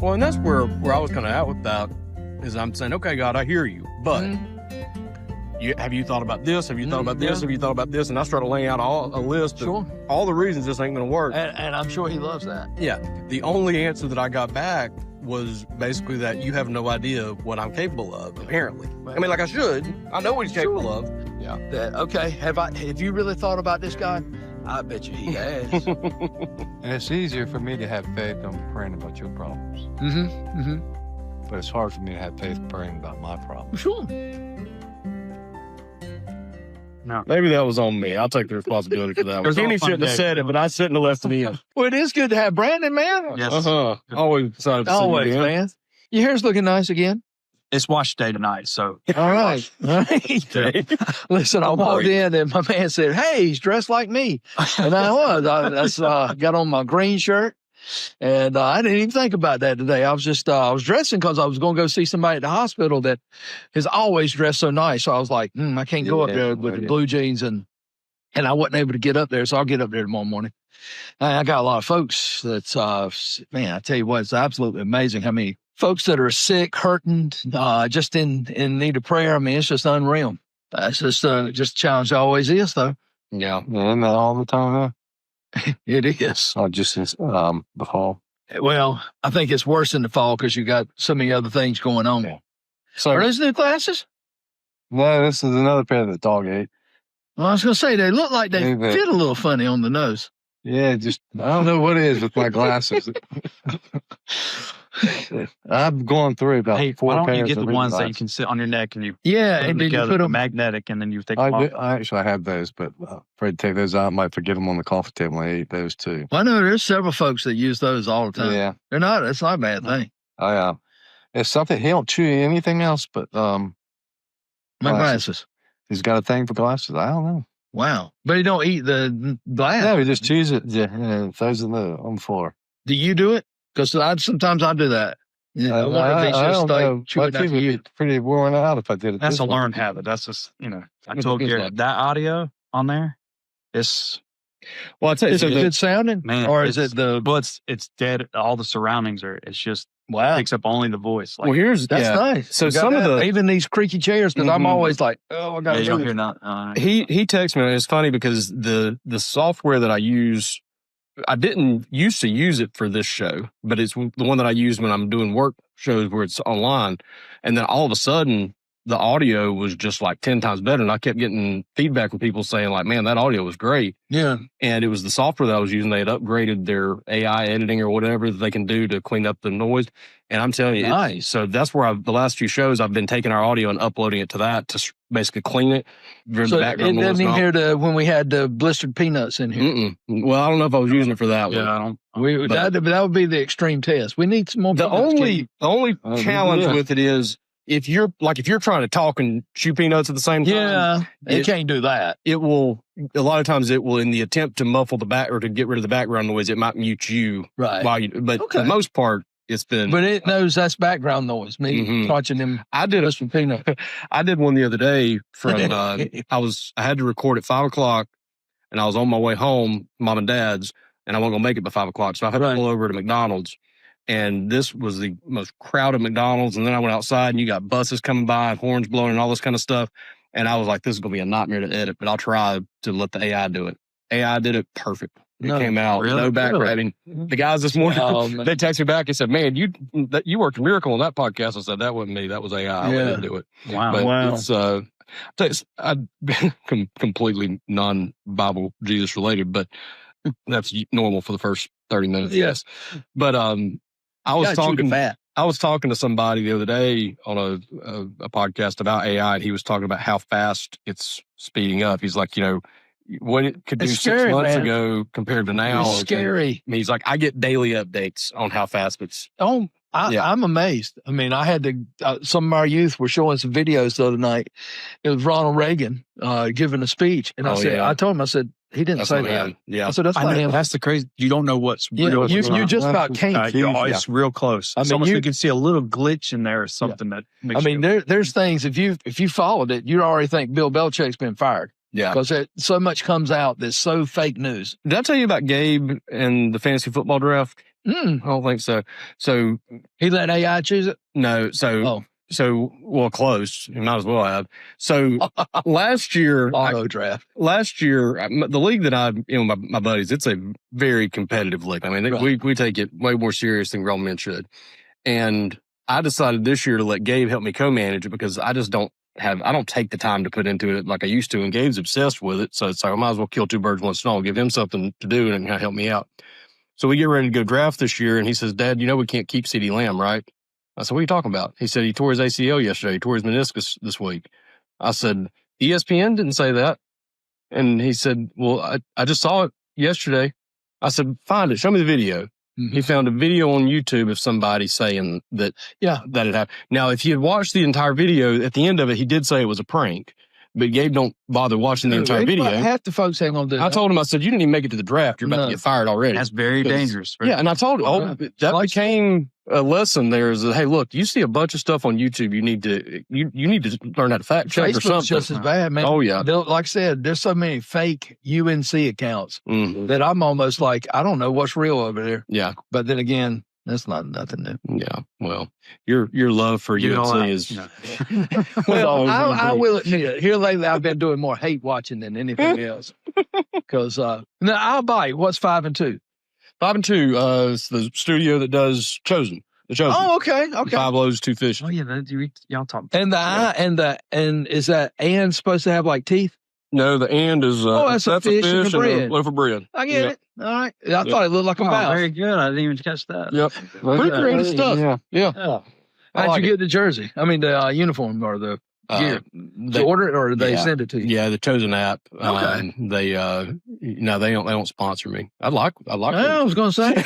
Well, and that's where I was kind of at with that, is I'm saying, okay, God, I hear you, but have you thought about this? Have you thought about this? Have you thought about this? And I started laying out a list of all the reasons this ain't going to work. And I'm sure he loves that. Yeah. The only answer that I got back was basically that you have no idea what I'm capable of, apparently. I mean, like I should. I know what he's capable of. Yeah. Okay. Have you really thought about this guy? I bet you he has. And it's easier for me to have faith on praying about your problems. But it's hard for me to have faith praying about my problems. Sure. No. Maybe that was on me. I'll take the responsibility for that. Kenny shouldn't have said it, but I shouldn't have left it in. Well, it is good to have Brandon, man. Yes. Always excited to see you, Always, man. Your hair's looking nice again. It's wash day tonight, so. All right. Listen, I walked in and my man said, hey, he's dressed like me. And I was. I got on my green shirt. And I didn't even think about that today. I was just, I was dressing because I was going to go see somebody at the hospital that is always dressed so nice. So I was like, I can't go up there with the blue jeans and I wasn't able to get up there. So I'll get up there tomorrow morning. I got a lot of folks that's, man, I tell you what, it's absolutely amazing how many folks that are sick, hurting, just in need of prayer. I mean, it's just unreal. That's just a challenge always is though. Yeah. Isn't that all the time, huh? It is. Oh, just since the fall. Well, I think it's worse in the fall because you got so many other things going on. Yeah. So are those new glasses? No, this is another pair that the dog ate. Well, I was going to say, they look like they fit a little funny on the nose. Yeah, just, I don't know what it is with my glasses. I've gone through about 4 pairs. Why don't you get the ones glasses that you can sit on your neck and you and then you put them magnetic and then you take them off? I actually have those, but afraid to take those out. I might forget them on the coffee table. I ate those too. Well, I know there's several folks that use those all the time. Yeah. It's not a bad thing. It's something, he don't chew anything else but my glasses. He's got a thing for glasses. I don't know. Wow. But he don't eat the glass. No, he just chews it and throws it on the floor. Do you do it? Because sometimes I do that. Yeah, I wonder if he's just like chewing after you. Pretty worn out if I did it. That's a learned habit. That's just, I told Gary, that audio on there, it's... Well, I'll tell you, is it good sounding? Man, or is it Well, it's dead. All the surroundings it's just... Wow. Picks up only the voice. Like, well, that's nice. So some of the... Even these creaky chairs, because I'm always like, I got to you don't hear nothing. He texted me, and it's funny because the software that I use, I didn't used to use it for this show, but it's the one that I use when I'm doing work shows where it's online. And then all of a sudden, the audio was just like 10 times better. And I kept getting feedback from people saying like, man, that audio was great. Yeah. And it was the software that I was using. They had upgraded their AI editing or whatever that they can do to clean up the noise. And I'm telling you, nice. So that's where the last few shows, I've been taking our audio and uploading it to that to basically clean it. So it doesn't even hear when we had the blistered peanuts in here. Well, I don't know if I was using it for that one. Yeah, I don't. That would be the extreme test. We need some more. The only challenge with it is if you're trying to talk and chew peanuts at the same time. Yeah, it can't do that. It will. A lot of times, it will, in the attempt to muffle the back or to get rid of the background noise, it might mute you. Right. But for the most part, it's been. But it knows that's background noise. Me watching them. I did some peanuts. I did one the other day from. I had to record at 5:00, and I was on my way home, mom and dad's, and I wasn't gonna make it by 5:00, so I had to pull over to McDonald's. And this was the most crowded McDonald's. And then I went outside and you got buses coming by and horns blowing and all this kind of stuff. And I was like, this is going to be a nightmare to edit, but I'll try to let the AI do it. AI did it perfect. It came out, no background. I mean, the guys this morning, they texted me back and said, man, you worked a miracle on that podcast. I said, that wasn't me. That was AI. I didn't do it. Wow. But I've been completely non-Bible Jesus related, but that's normal for the first 30 minutes. Yes. But I was talking to somebody the other day on a podcast about AI, and he was talking about how fast it's speeding up. He's like, what it could do 6 months ago compared to now. It's scary. He's like, I get daily updates on how fast it's. I'm amazed. I mean, I had to, some of our youth were showing some videos the other night. It was Ronald Reagan giving a speech. And I told him, I said, he didn't say that. Yeah. I said, that's not him. That's the crazy. You don't know what's real. You just about can't. It's real close. I mean, you can see a little glitch in there or something that makes there's things, if you followed it, you'd already think Bill Belichick's been fired. Yeah. Because so much comes out that's so fake news. Did I tell you about Gabe and the fantasy football draft? Mm. I don't think so. So He let AI choose it? no. Well, close. You might as well have. So last year, Auto draft. the league that my buddies, it's a very competitive league. I mean, Right. we take it way more serious than grown men should. And I decided this year to let Gabe help me co-manage it because I just don't take the time to put into it like I used to. And Gabe's obsessed with it. So it's like, I might as well kill two birds with one stone, give him something to do and kind of help me out. So we get ready to go draft this year. And he says, Dad, we can't keep CeeDee Lamb, right? I said, what are you talking about? He said he tore his ACL yesterday. He tore his meniscus this week. I said, ESPN didn't say that. And he said, well, I just saw it yesterday. I said, find it. Show me the video. Mm-hmm. He found a video on YouTube of somebody saying that it happened. Now, if you had watched the entire video, at the end of it, he did say it was a prank. But Gabe don't bother watching the entire video. Half the folks ain't going to do that. I told him, I said, you didn't even make it to the draft. You're about to get fired already. That's very dangerous. Yeah, and I told him, that became a lesson there is that, hey, look, you see a bunch of stuff on YouTube, you need to learn how to fact check or something. Just as bad, man. Oh, yeah. Like I said, there's so many fake UNC accounts that I'm almost like, I don't know what's real over there. Yeah. But then again, that's not nothing new. Yeah. Well, your love for UNC is. Well, I will admit it. Here lately, I've been doing more hate watching than anything else. Because now I'll bite. What's 5 and 2? 5 and 2. It's the studio that does Chosen. The Chosen. Oh, okay. 5 loaves, 2 fish. Oh yeah, y'all talk. And and is that and supposed to have like teeth? No, the and is that's a fish and a loaf of bread. I get it. All right. I thought it looked like a mouse. Very good. I didn't even catch that. Yep. Pretty creative stuff. Yeah. How'd you get the jersey? I mean, the uniform or the gear? Did you order it or did they send it to you? Yeah, the Chosen app. Okay. They don't sponsor me. I like. I was going to say.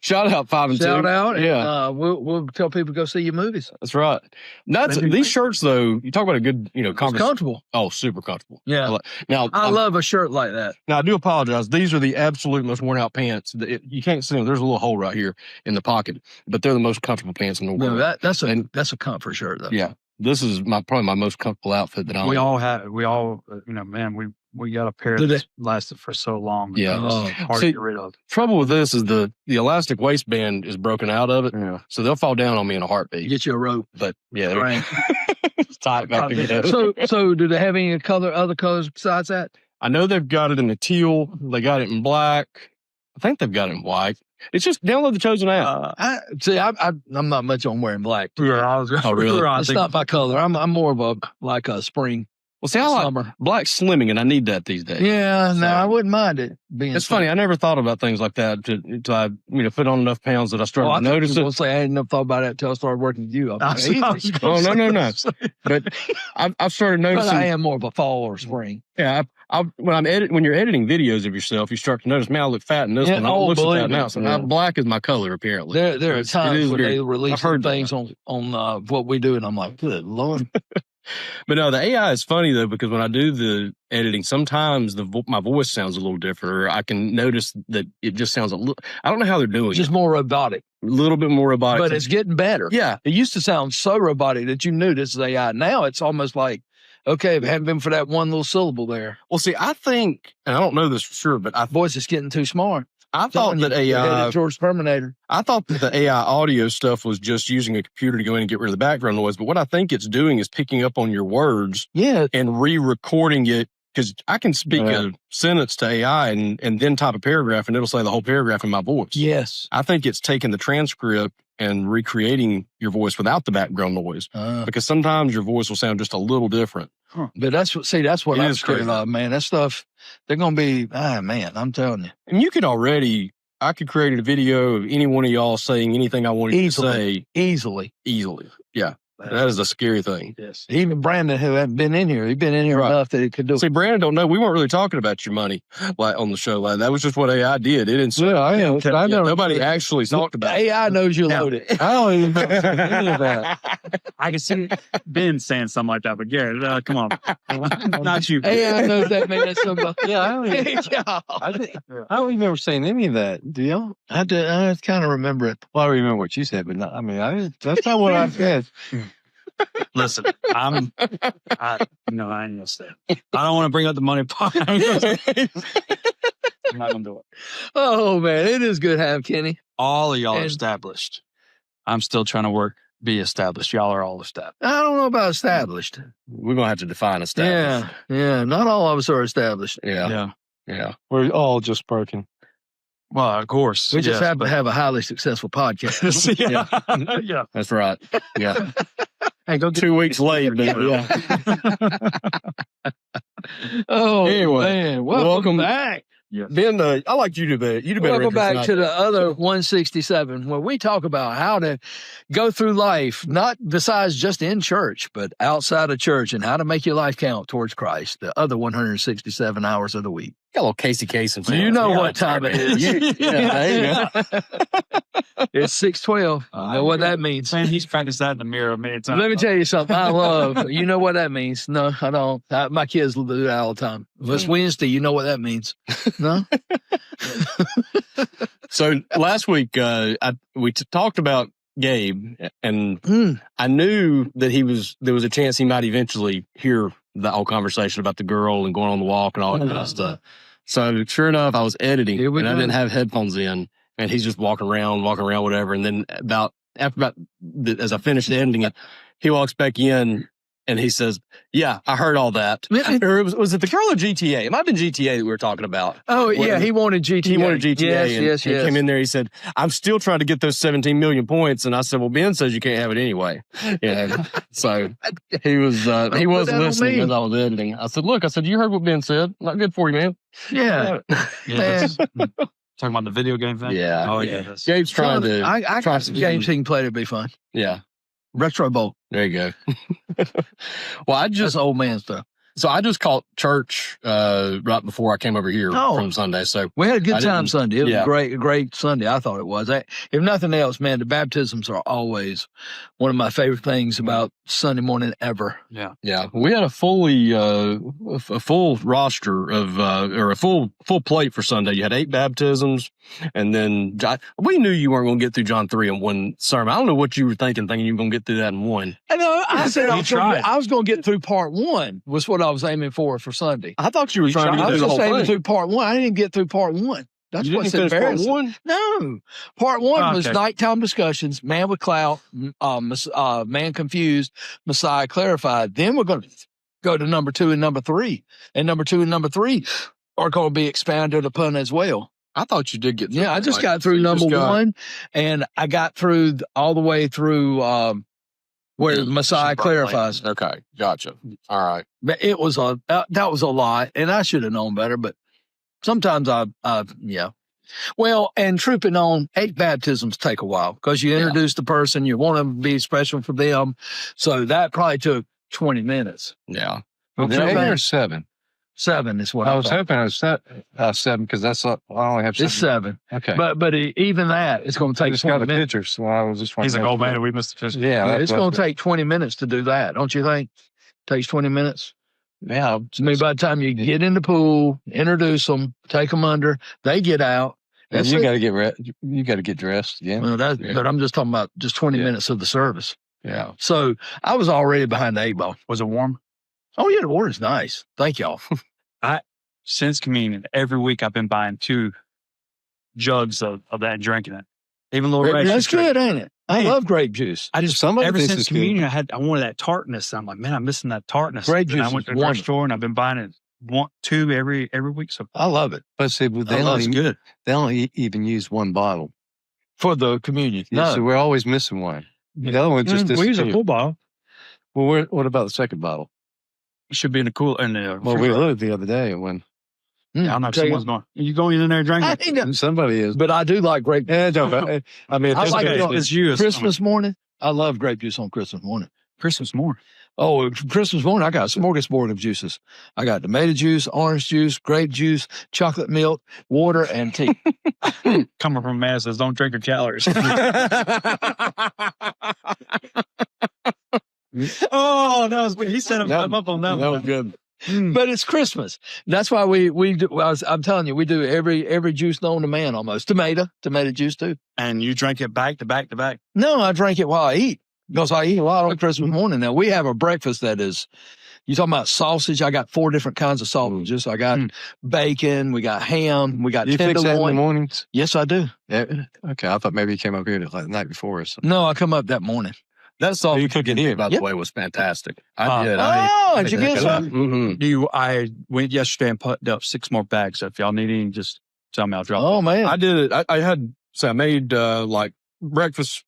Shout out 5 and 2. Shout out. Yeah. We'll tell people to go see your movies. That's right. These shirts though. You talk about a good, comfortable. Oh, super comfortable. Yeah. I love a shirt like that. Now I do apologize. These are the absolute most worn out pants. You can't see them. There's a little hole right here in the pocket, but they're the most comfortable pants in the world. No, that's a comfort shirt though. Yeah. This is probably my most comfortable outfit that I own. We got a pair that lasted for so long. Yeah. Hard to get rid of. Trouble with this is the elastic waistband is broken out of it. Yeah. So they'll fall down on me in a heartbeat. Get you a rope. But yeah. Right. It's tight back together. So do they have any other colors besides that? I know they've got it in the teal. They got it in black. I think they've got it in white. It's just download the Chosen app. I'm not much on wearing black. Oh, really? It's not my color. I'm more of a spring. Well, see, I like black slimming, and I need that these days. Yeah, no, I wouldn't mind it being. It's funny. I never thought about things like that until I, put on enough pounds that I started to notice it. I hadn't never thought about it until I started working with you. No. But I've started noticing. But I am more of a fall or spring. Yeah, when you're editing videos of yourself, you start to notice, man, I look fat in this one. I don't look fat now. So black is my color, apparently. There are times when they release things on what we do, and I'm like, good Lord. But no, the AI is funny though, because when I do the editing, sometimes my voice sounds a little different, or I can notice that it just sounds a little, I don't know how they're doing just more robotic. A little bit more robotic. But it's getting better. Yeah. It used to sound so robotic that you knew this is AI. Now it's almost like, okay, if it hadn't been for that one little syllable there. Well, see, I think, and I don't know this for sure, but voice is getting too smart. I thought that AI, George Terminator. I thought that the AI audio stuff was just using a computer to go in and get rid of the background noise. But what I think it's doing is picking up on your words, and re-recording it. Because I can speak a sentence to AI and then type a paragraph, and it'll say the whole paragraph in my voice. Yes, I think it's taking the transcript and recreating your voice without the background noise. Because sometimes your voice will sound just a little different. But that's what I'm scared of, man. That stuff, they're going to be, man, I'm telling you. And I could create a video of any one of y'all saying anything I wanted to say. Easily. Yeah. That is a scary thing. Yes. Even Brandon, who hadn't been in here, he'd been in here enough that he could do it. See, Brandon don't know. We weren't really talking about your money on the show. That was just what AI did. It didn't. Yeah, I know. Nobody actually talked about it. AI knows you're loaded. I don't even know any of that. I can see Ben saying something like that, but Garrett, come on. Not you. AI knows that, man. That's somebody. Yeah, I don't remember saying any of that. Do you? I kind of remember it. Well, I remember what you said, but not, that's not what I said. Listen, I ain't gonna say it. I don't want to bring up the money part. I'm not gonna do it. Oh man, it is good to have Kenny. All of y'all are And- established. I'm still trying to be established. Y'all are all established. I don't know about established. We're going to have to define established. Yeah. Not all of us are established. Yeah. We're all just broken. Well, of course. We just yes, happen to have a highly successful podcast. yeah. Yeah. That's right. Yeah. Hey, go get 2 weeks late. But Oh, Anyway, man. welcome back. Ben, I like you to be. You do better. Welcome back to the other 167, where we talk about how to go through life, not besides just in church, but outside of church, and how to make your life count towards Christ, the other 167 hours of the week. Got a little Casey Kasem. So you know what time it is. There you go. It's 6:12. I know what that means. Man, he's practiced that in the mirror many times. Let me tell you something I love. You know what that means? No, I don't. My kids do that all the time. It's Wednesday. You know what that means? No? So last week, we talked about Gabe, and I knew that there was a chance he might eventually hear the whole conversation about the girl and going on the walk and all that kind of stuff. So sure enough, I was editing and I didn't have headphones in, and he's just walking around, whatever. And then as I finished editing it, he walks back in and he says, "Yeah, I heard all that." Or was it the girl or GTA? It might have been GTA that we were talking about. Oh, yeah, he wanted GTA. He wanted GTA. Yes. He came in there. He said, "I'm still trying to get those 17 million points." And I said, "Well, Ben says you can't have it anyway." Yeah. So he was listening as I was editing. I said, "Look," I said, "You heard what Ben said. Not good for you, man." Yeah. Yes. Talking about the video game thing? Yeah. Oh, yeah. That's, Gabe's trying to. I got some games he can play to be fun. Yeah. Retro Bowl. There you go. Well, That's old man stuff. So I just caught church right before I came over here Oh. from Sunday. So We had a good I time didn't- Sunday. It was yeah. a great Sunday. I thought it was. If nothing else, man, the baptisms are always one of my favorite things about Sunday morning ever. yeah. we had a full roster of or a full plate for Sunday. You had 8 baptisms, and then we knew you weren't going to get through John 3 in one sermon. I don't know what you were thinking you were going to get through that in one. I know. I said You tried. I was going to get through part 1 was what I was aiming for Sunday. I thought you were trying to I get was through the just whole aiming thing. through part 1. I didn't get through part 1. That's You what's didn't finish part embarrassing. 1? No. Part 1 was Okay. nighttime discussions, man with clout, man confused, Messiah clarified. Then we're going to go to number 2 and number 3. And number 2 and number 3 are going to be expanded upon as well. I thought you did get through. Yeah, I just like, got through you number just got- 1, and I got through all the way through where the Messiah clarifies. Okay, gotcha. All right. But it was that was a lot, and I should have known better. But sometimes yeah. Well, and trooping on 8 baptisms take a while because you introduce the person, you want to be special for them, so that probably took 20 minutes. Yeah. Well, Okay. 8 or 7? 7 is what I I was thought. hoping I was 7 because I only have 7. It's 7, Okay. but even that it's going to I take just 20 got the minutes. picture, so I was just He's like, wondering. "Oh, man, we missed the picture." Yeah, It's going to take 20 minutes to do that, don't you think? Takes 20 minutes. Yeah, I mean, by the time you get in the pool, introduce them, take them under, they get out. and That's you it. got to get you got to get dressed. Yeah, Well, Yeah. But I'm just talking about just 20 Yeah. minutes of the service. Yeah. So I was already behind the 8 ball. Was it warm? Oh, yeah, the water's nice. Thank y'all. Since communion, every week I've been buying 2 jugs of that and drinking it. Even little Ray. That's good, ain't it? I Hey. love grape juice. I just Somebody ever thinks since it's good. communion, I wanted that tartness. I'm like, man, I'm missing that tartness. Grape And I juice went to is the grocery wonderful. store and I've been buying it 2 every week. So I love it. but see, they love don't, it. good. they don't even use one bottle. For the communion. Yeah, No. so we're always missing one. The other one just we use a disappeared. full bottle. Well, what about the second bottle? It should be in the cool. In the Well, we looked the other day when I don't know if Tell you- someone's going. You going in there and I drinking? ain't know. somebody is. But I do like grape Yeah, don't. I mean, I it's like okay. it on It's you. It's Christmas morning. I love grape juice on Christmas morning. Christmas morning. Oh, Christmas morning, I got a smorgasbord of juices. I got tomato juice, orange juice, grape juice, chocolate milk, water, and tea. Coming from a man that says, "Don't drink your calories." Oh, that was he set him up on that That was one. good. But it's Christmas. That's why we do. I'm telling you, we do every juice known to man almost. Tomato juice too. And you drank it back to back to back. No, I drink it while I eat because I eat a lot on Christmas morning. Now we have a breakfast that is You talking about sausage? I got 4 different kinds of sausages. I got bacon. We got ham. We got You fix that in the tenderloin. mornings? Yes, I do. Yeah. Okay. I thought maybe you came up here like the night before or something. No, I come up that morning. That sausage you cook it here? by the Yep. way, was fantastic. I Oh. did. Oh, did you get some? Mm-hmm. I went yesterday and put up 6 more bags. So if y'all need any, just tell me. I'll drop. Oh man, I did it. I made like breakfast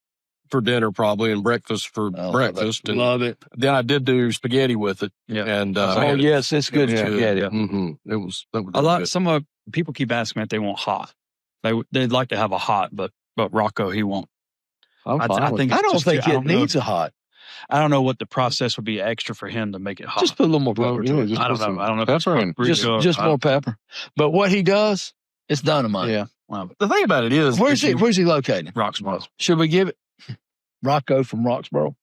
for dinner probably and breakfast for breakfast. And love it. then I did do spaghetti with it. Yeah. And Oh yes, it's good. Yeah. spaghetti. Mm-hmm. That was A really lot. good. Some of people keep asking me if they want hot. They'd like to have a hot, but Rocco he won't. I'm I fine with think I it's don't just think too- I it don't know- needs a hot. I don't know what the process would be extra for him to make it hot. Just put a little more pepper to it. just I don't put some know. I don't know. Pepper and Just more pepper. But what he does, it's dynamite. yeah. Well, The thing about it is, Where's he located? Roxborough. Should we give it Rocco from Roxborough?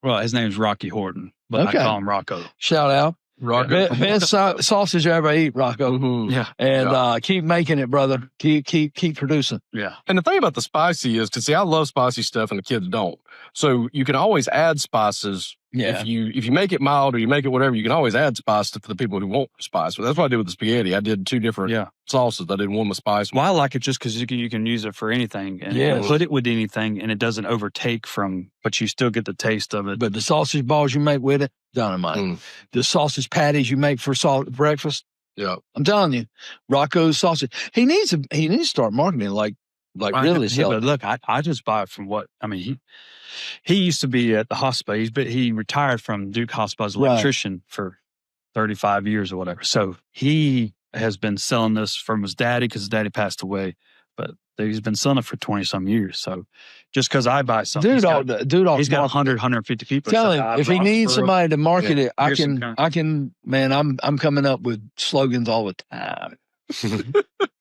Well, his name's Rocky Horton, but Okay. I call him Rocco. Shout out. Rocco. Best sausage I ever eat, Rocco. Mhm. Yeah. And keep making it, brother. Keep producing. Yeah. And the thing about the spicy is, because see, I love spicy stuff and the kids don't. So you can always add spices. Yeah. If you make it mild or you make it whatever, you can always add spice for the people who want spice. But that's what I did with the spaghetti. I did 2 different Yeah. sauces. I did one with spice. Well, I like it just because you can use it for anything and Yes. put it with anything, and it doesn't overtake from, but you still get the taste of it. But the sausage balls you make with it, dynamite. Mm. The sausage patties you make for breakfast, Yeah. I'm telling you, Rocco's sausage. He needs to start marketing like really Yeah, selling. but look, I just buy it from what I mean. He used to be at the hospital. He retired from Duke Hospital as an Right. electrician for 35 years or whatever. So he has been selling this from his daddy because his daddy passed away. But he's been selling it for 20 some years. So just because I buy something, Dude, he's got 100, 150 people. Tell It's him like, if he needs somebody to market it, Here's some I can. Man, I'm coming up with slogans all the time.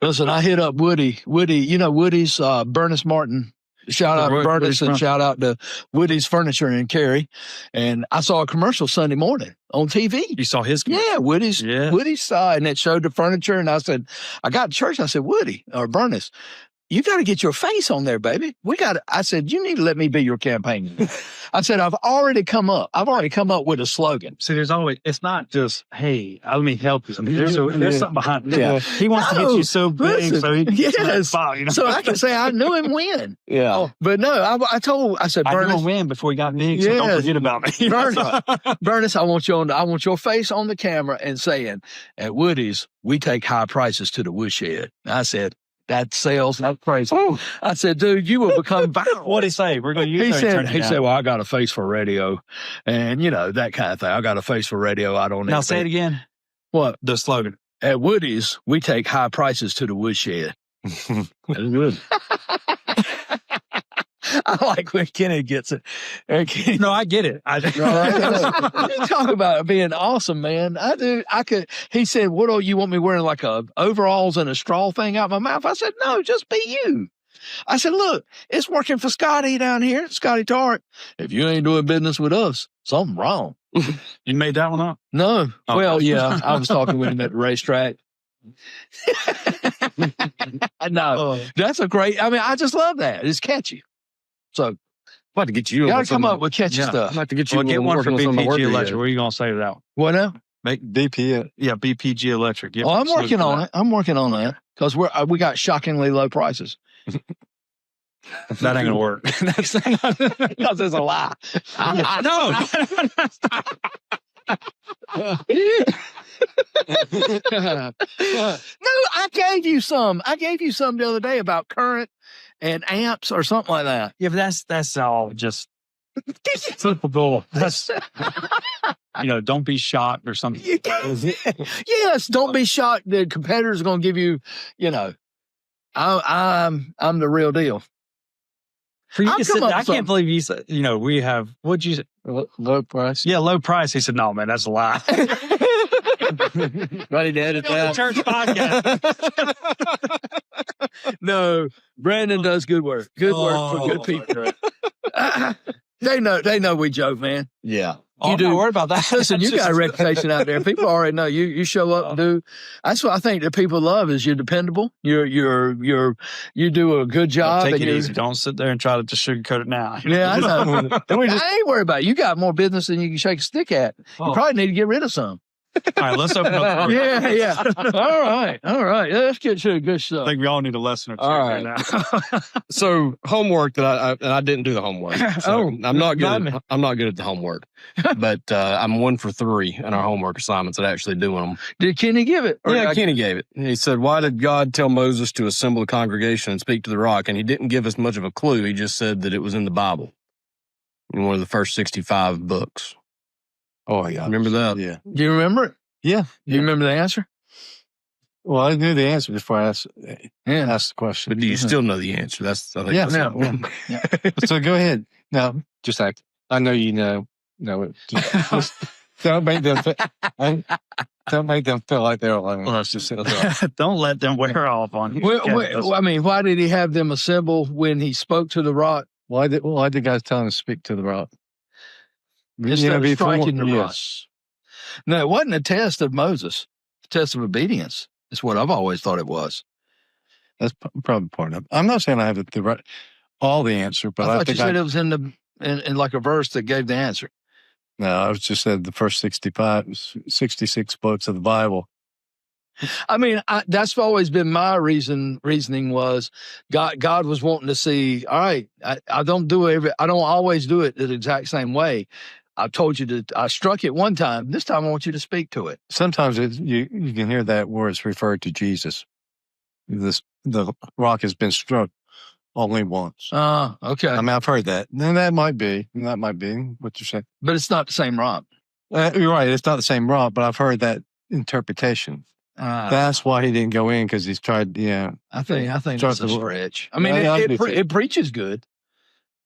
Listen, I hit up Woody. You know Woody's Bernice Martin. Shout out to Bernice and shout out to Woody's Furniture in Cary. And I saw a commercial Sunday morning on TV. You saw his Yeah, Woody's and it showed the furniture. And I said, I got to church. I said, Woody or Bernice, you got to get your face on there, baby. I said, you need to let me be your campaign. I said, I've already come up with a slogan. See, there's always, it's not just, hey, let me help you. I mean, there's something behind it. Yeah. He wants to get you so big listen, so he can yes. you know? So I can say I knew him win. Yeah. But no, I said, I knew Bernice, him win before he got big, so don't Yes. forget about me. Bernice, I want your face on the camera and saying, at Woody's, we take high prices to the woodshed. I said, that sells. That's crazy. I said, dude, you will become viral. What'd he say? We're going to use He it. said, well, I got a face for radio. And, that kind of thing. I got a face for radio. I don't Now need say it again. What? The slogan. At Woody's, we take high prices to the woodshed. That's good. I like when Kenny gets it. No, I get it. You talk about being awesome, man. I do. He said, what do you want me wearing, like overalls and a straw thing out my mouth? I said, no, just be you. I said, look, it's working for Scotty down here, Scotty Tart. If you ain't doing business with us, something wrong. You made that one up? No. Oh. Well, yeah, I was talking with him at the racetrack. No, that's a great, I just love that. It's catchy. So, I'd like to get you. you got to come up with catchy Yeah. stuff. I'd like to get you. Well, get one for working on some of my work BPG here. Electric. What are you going to say to that one? What now? BP. Yeah, BPG Electric. Give Oh, them I'm a salute working for on that. it. I'm working on that because we got shockingly low prices. That ain't going to work. Because it's a lie. No, I gave you some. I gave you some the other day about current and amps or something like that. Yeah, but that's all just typical. That's don't be shocked or something. Yes, don't be shocked. The competitors are going to give you. I'm the real deal. For you I'll to come sit, up I with something. can't believe you said. We have. What'd you say? Low price. Yeah, low price. He said, "No, man, that's a lie." Ready to edit that? Church podcast. No, Brandon does good work. Good work for good people. They know we joke, man. Yeah. Oh, I'm not worried about that. Listen, you got a reputation out there. People already know you show up and do. That's what I think that people love is you're dependable. You do a good job. Take and it easy. Don't sit there and try to just sugarcoat it now. Yeah, I know. I ain't worried about it. You got more business than you can shake a stick at. You probably need to get rid of some. All right, let's open up. Yeah. All right. Let's get to the good I stuff. think we all need a lesson or two All right now. So homework that I didn't do the homework. So I'm not good. I'm not good at the homework, but I'm 1 for 3 in our homework assignments at actually doing them. Did Kenny give it? Yeah, Kenny gave it. He said, "Why did God tell Moses to assemble the congregation and speak to the rock?" And he didn't give us much of a clue. He just said that it was in the Bible, in one of the first 65 books. Oh, yeah. Remember that? Yeah. Do you remember it? Yeah. Do you remember the answer? Well, I knew the answer before I asked the question. But do you still know the answer? That's I think Yeah. that's So go ahead. Now, just act. I know you know it. Just don't make them. Don't make them feel like they're alone. Well, Let's just sit Don't let them wear off on you. I mean, why did he have them assemble when he spoke to the rock? Why did guys tell him to speak to the rock? Instead of striking the rock. Yes. No, it wasn't a test of Moses. A test of obedience. That's what I've always thought it was. That's probably part of it. I'm not saying I have all the answer, but I thought you said it was in like a verse that gave the answer. No, I was just said the first 66 books of the Bible. I mean, that's always been my reasoning was God was wanting to see, all right, I don't always do it the exact same way. I told you I struck it one time. This time I want you to speak to it. Sometimes you can hear that where it's referred to Jesus. The rock has been struck only once. Okay. I mean, I've heard that. And that might be what you're saying. But it's not the same rock. You're right. It's not the same rock, but I've heard that interpretation. That's why he didn't go in, because he's tried. Yeah, I think that's a stretch. I mean, it preaches good,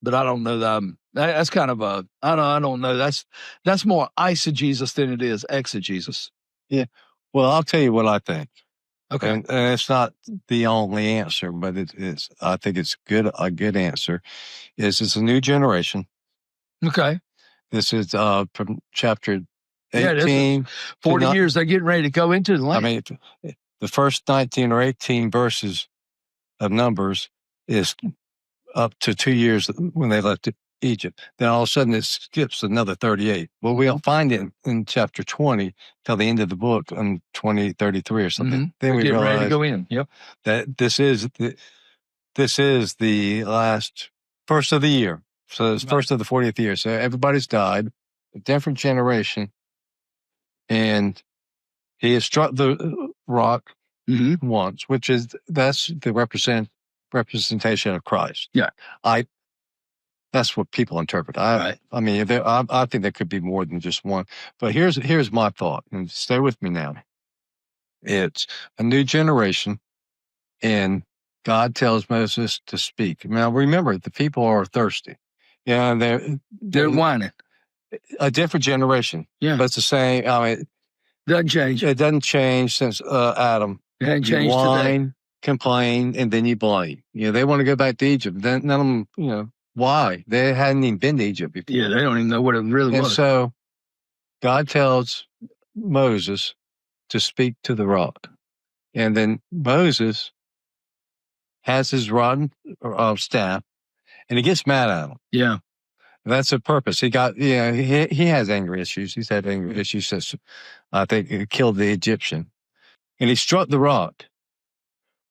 but I don't know that. That's kind of I don't know. That's more eisegesis than it is exegesis. Yeah. Well, I'll tell you what I think. Okay. And it's not the only answer, but it's. I think it's a good answer. It's a new generation. Okay. This is from chapter 18. Yeah, it is. 40 years they're getting ready to go into the land. I mean, the first 19 or 18 verses of Numbers is up to 2 years when they left Egypt. Then all of a sudden it skips another 38. Well, we'll find it in chapter 20 till the end of the book on 2033 or something. Mm-hmm. Then we realize ready to go in. Yep. That this is the last first of the year. So it's first of the 40th year. So everybody's died, a different generation, and he has struck the rock once, that's the representation of Christ. Yeah. That's what people interpret. Right. I mean, I think there could be more than just one. But here's my thought, and stay with me now. It's a new generation, and God tells Moses to speak. Now, remember, the people are thirsty. Yeah, they're whining. A different generation. Yeah. But it's the same. I mean, doesn't change. It doesn't change since Adam. It hasn't changed. You whine, today. complain, and then you blame. They want to go back to Egypt. Then none of them, why? They hadn't even been to Egypt before. Yeah, they don't even know what it really was. And so God tells Moses to speak to the rock. And then Moses has his rod of staff, and he gets mad at him. Yeah. That's the purpose. He has anger issues. He's had anger issues since, I think, he killed the Egyptian. And he struck the rock.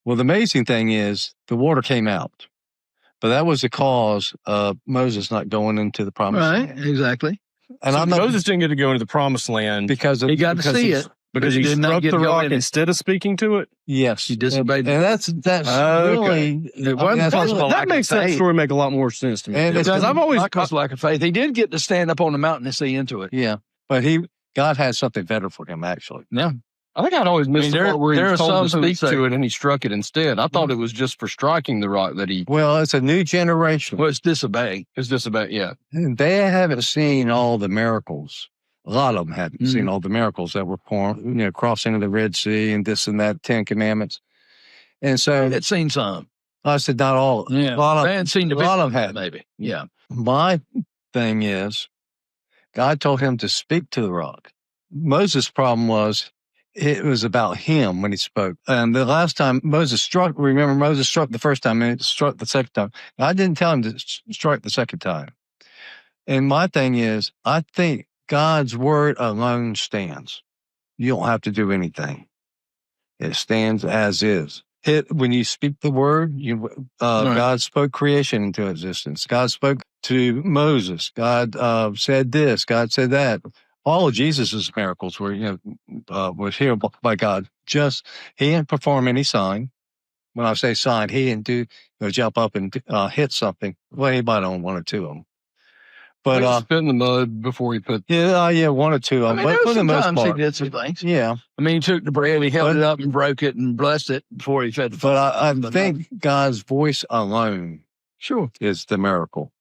Well, the amazing thing is the water came out. But that was the cause of Moses not going into the promised land. Right, exactly. And Moses didn't get to go into the promised land because he got to see it. Because he struck the rock instead of speaking to it? Yes. He disobeyed. And that's really... That makes that story make a lot more sense to me. Because I've always... Not because of lack of faith. He did get to stand up on the mountain and see into it. Yeah. But God had something better for him, actually. Yeah. I think I'd always missed the part where he was told to speak to it and he struck it instead. I thought it was just for striking the rock that he... Well, it's a new generation. Well, it's disobeying. Yeah. And they haven't seen all the miracles. A lot of them haven't seen all the miracles that were crossing of the Red Sea and this and that, 10 Commandments. And so... They'd seen some. I said not all. Yeah. They hadn't seen a lot of them had. Maybe. Yeah. My thing is, God told him to speak to the rock. Moses' problem was it was about him when he spoke. And the last time Moses struck the first time and it struck the second time. I didn't tell him to strike the second time. And my thing is, I think God's word alone stands. You don't have to do anything. It stands as is. When you speak the word, Right. God spoke creation into existence. God spoke to Moses. God said this. God said that. All of Jesus' miracles were, was healed by God. Just he didn't perform any sign. When I say sign, he didn't jump up and hit something. Well, he might on one or two of them. But He spit in the mud before he put. yeah, one or two of them. But for the most sometimes he part, did some things. yeah. I mean, he took the bread, he held it up and broke it and blessed it before he fed the But I but think God's voice alone sure. is the miracle.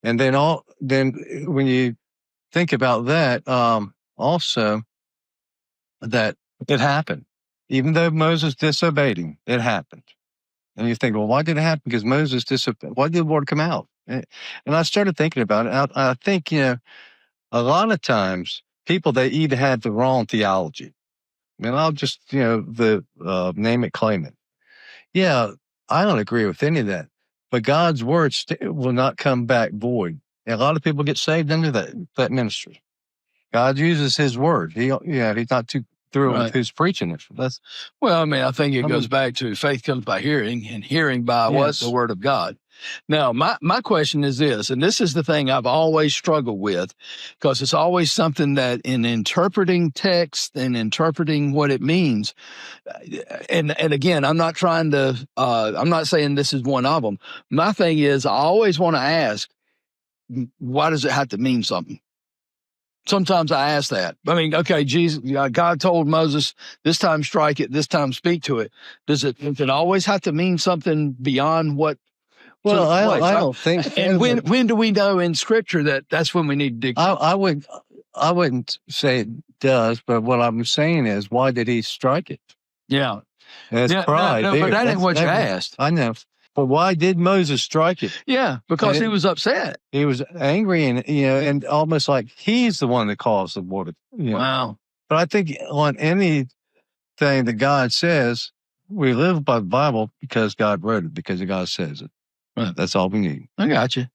And then when you think about that, also that it happened. Even though Moses disobeyed him, it happened. And you think, well, why did it happen? Because Moses disobeyed. Why did the word come out? And I started thinking about it. I think, a lot of times they either had the wrong theology. I mean, I'll just, name it, claim it. Yeah, I don't agree with any of that. But God's word will not come back void. And a lot of people get saved under that ministry. God uses his word. He's not too through with who's preaching it. Well, I mean, I think it goes back to faith comes by hearing, and hearing by what? The word of God. Now, my question is this, and this is the thing I've always struggled with, because it's always something that in interpreting text and interpreting what it means, and again, I'm not trying to, I'm not saying this is one of them. My thing is, I always want to ask, why does it have to mean something? Sometimes I ask that. I mean, okay, God told Moses, this time strike it, this time speak to it. Does it always have to mean something beyond what? Well, I don't think. And when do we know in Scripture that that's when we need to dig? I wouldn't say it does, but what I'm saying is, why did he strike it? Yeah. It's pride. No, but that ain't what you asked. I know. But why did Moses strike it? Yeah, because he was upset. He was angry and almost like he's the one that caused the water. Wow. But I think on anything that God says, we live by the Bible because God wrote it, because God says it. Right. That's all we need. I got you.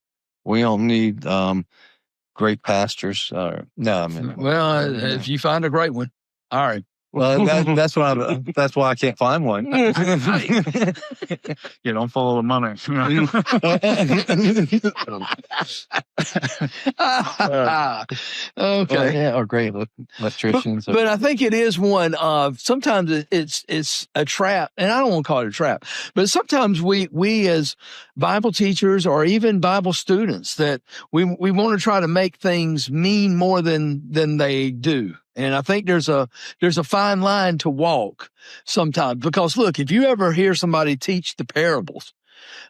We don't need great pastors. No, I mean. Well, if you find a great one, all right. Well, that's why I can't find one. You don't follow the money. Okay. Yeah, or great electricians. But I think it is one of, sometimes it's a trap, and I don't want to call it a trap, but sometimes we as Bible teachers or even Bible students, that we want to try to make things mean more than they do. And I think there's a fine line to walk sometimes, because look, if you ever hear somebody teach the parables,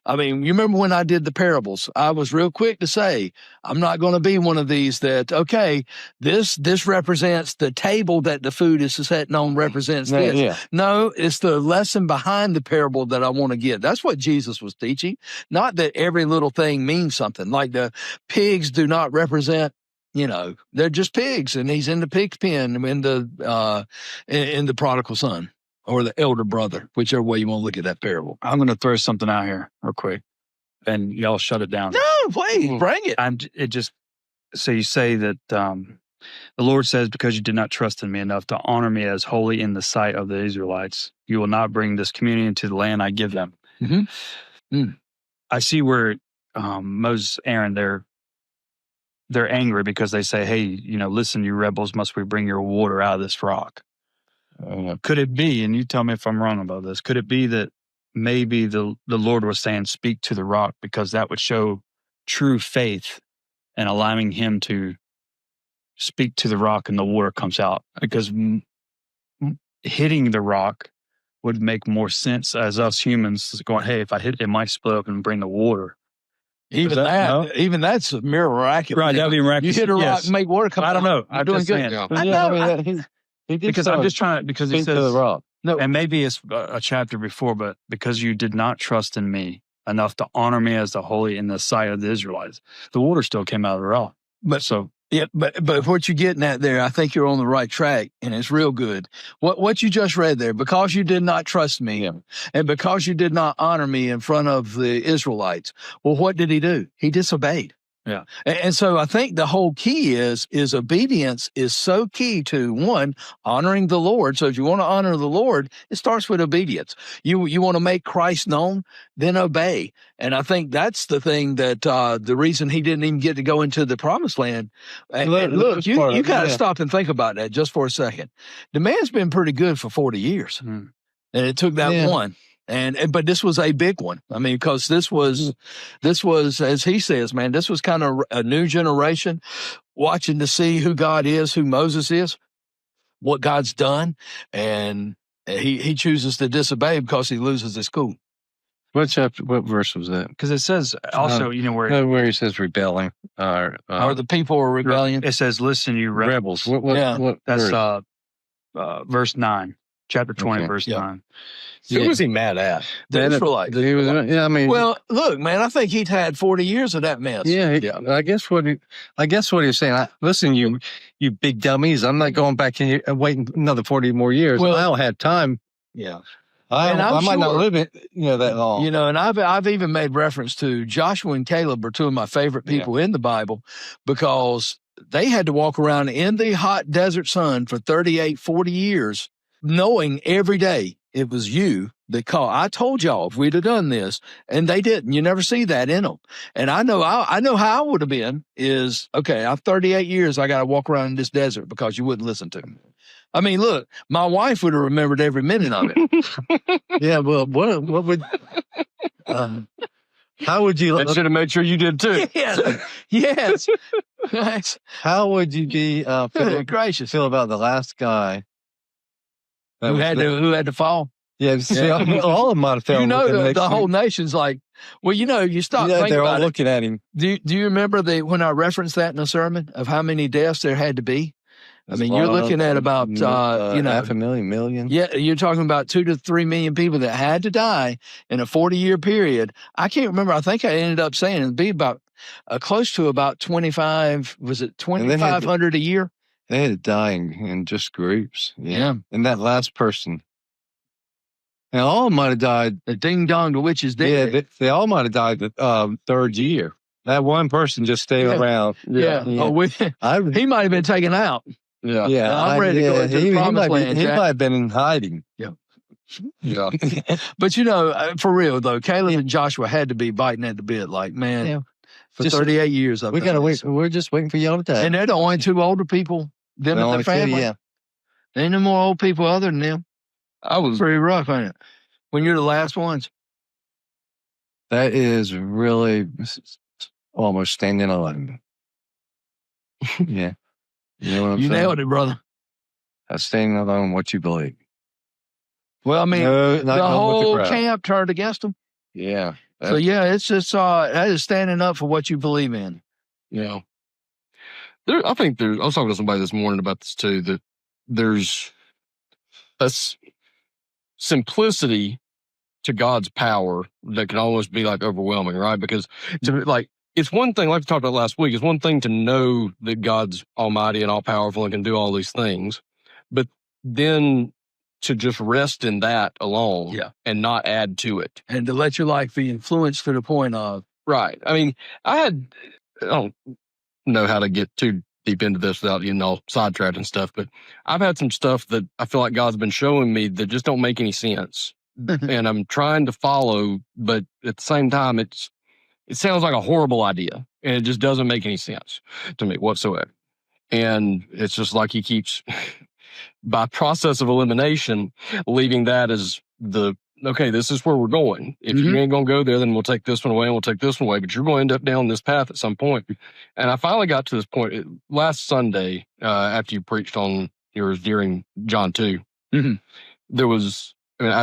I mean, you remember when I did the parables, I was real quick to say, I'm not going to be one of these that, okay, this represents the table that the food is sitting on, represents this. Yeah. No, it's the lesson behind the parable that I want to get. That's what Jesus was teaching. Not that every little thing means something. Like the pigs do not represent, they're just pigs, and he's in the pig pen in the prodigal son or the elder brother, whichever way you want to look at that parable. I'm going to throw something out here real quick, and y'all shut it down. No, please bring it. So you say that the Lord says, because you did not trust in me enough to honor me as holy in the sight of the Israelites, you will not bring this community into the land I give them. Mm-hmm. Mm. I see where Moses, Aaron, they're angry because they say, hey, listen, you rebels, must we bring your water out of this rock? Could it be, and you tell me if I'm wrong about this, could it be that maybe the Lord was saying, speak to the rock, because that would show true faith and allowing him to speak to the rock and the water comes out? Because hitting the rock would make more sense as us humans going, hey, if I hit it, it might split up and bring the water. Even that's miraculous. Right, that'd be miraculous. You hit a rock, make water come out. I don't know. I'm doing just good. saying. I know. Because I'm just trying to, because he says, to the rock. No. And maybe it's a chapter before, but because you did not trust in me enough to honor me as the holy in the sight of the Israelites, the water still came out of the rock. But so Yeah, but what you're getting at there, I think you're on the right track, and it's real good. What you just read there, because you did not trust me, and because you did not honor me in front of the Israelites. Well, what did he do? He disobeyed. Yeah. And so I think the whole key is obedience is so key to, one, honoring the Lord. So if you want to honor the Lord, it starts with obedience. You want to make Christ known, then obey. And I think that's the thing that the reason he didn't even get to go into the promised land. And look, you got to stop and think about that just for a second. The man's been pretty good for 40 years. And it took that one. But this was a big one. I mean, because this was, as he says, man, this was kind of a new generation watching to see who God is, who Moses is, what God's done. And he chooses to disobey because he loses his cool. What chapter? What verse was that? Because it says also, where he says rebelling, or the people are rebellion. It says, "Listen, you rebels." What That's verse 9, chapter 20, verse 9. Who was he mad at? The Israelites. Well, look, man, I think he'd had 40 years of that mess. I guess what he's saying. Listen, you big dummies. I'm not going back and waiting another 40 more years. Well, I don't have time. Yeah. I might not live it, that long. And I've even made reference to Joshua and Caleb are two of my favorite people in the Bible, because they had to walk around in the hot desert sun for 38, 40 years, knowing every day it was you that called. I told y'all if we'd have done this, and they didn't. You never see that in them. And I know how I would have been is, okay, I'm 38 years, I got to walk around in this desert because you wouldn't listen to me. I mean, look, my wife would have remembered every minute of it. Yeah, well, what would... how would you... I should have made sure you did too. Yes. How would you be feel about the last guy who had to fall? Yeah, all of them might have fell. The whole nation's like, well, you stop thinking about it. They're all looking at him. Do you remember when I referenced that in a sermon of how many deaths there had to be? I mean, you're looking at about, 500,000. Yeah, you're talking about 2 to 3 million people that had to die in a 40-year period. I can't remember. I think I ended up saying it'd be about close to about 25. Was it 2,500 a year? They had to die in just groups. Yeah. And that last person. And all of them might have died. The ding dong, the witch is dead. Yeah, they all might have died the third year. That one person just stayed around. Yeah. He might have been taken out. Yeah. I'm ready to go into the promised land. He might have been in hiding. Yeah. But for real though, Caleb and Joshua had to be biting at the bit. Like, man, for 38 years. We gotta wait. We're just waiting for y'all to die. And they're the only 2 older people. Them and their family. There ain't no more old people other than them. I was pretty rough, ain't it? When you're the last ones. That is really almost standing alone. Yeah. You know what I'm saying? You nailed it, brother. That's standing alone what you believe. Well, I mean, the whole camp turned against them. Yeah. So, it's just that is standing up for what you believe in. Yeah. I think I was talking to somebody this morning about this too, that there's a simplicity to God's power that can almost be like overwhelming, right? Because it's one thing, like we talked about last week, it's one thing to know that God's almighty and all powerful and can do all these things, but then to just rest in that alone and not add to it. And to let your life be influenced to the point of... Right. I mean, I don't know how to get too deep into this without getting all sidetracked and stuff, but I've had some stuff that I feel like God's been showing me that just don't make any sense. And I'm trying to follow, but at the same time, it sounds like a horrible idea, and it just doesn't make any sense to me whatsoever. And it's just like he keeps, by process of elimination, leaving that as okay, this is where we're going. If you ain't going to go there, then we'll take this one away and we'll take this one away, but you're going to end up down this path at some point. And I finally got to this point last Sunday, after you preached on yours during John 2, I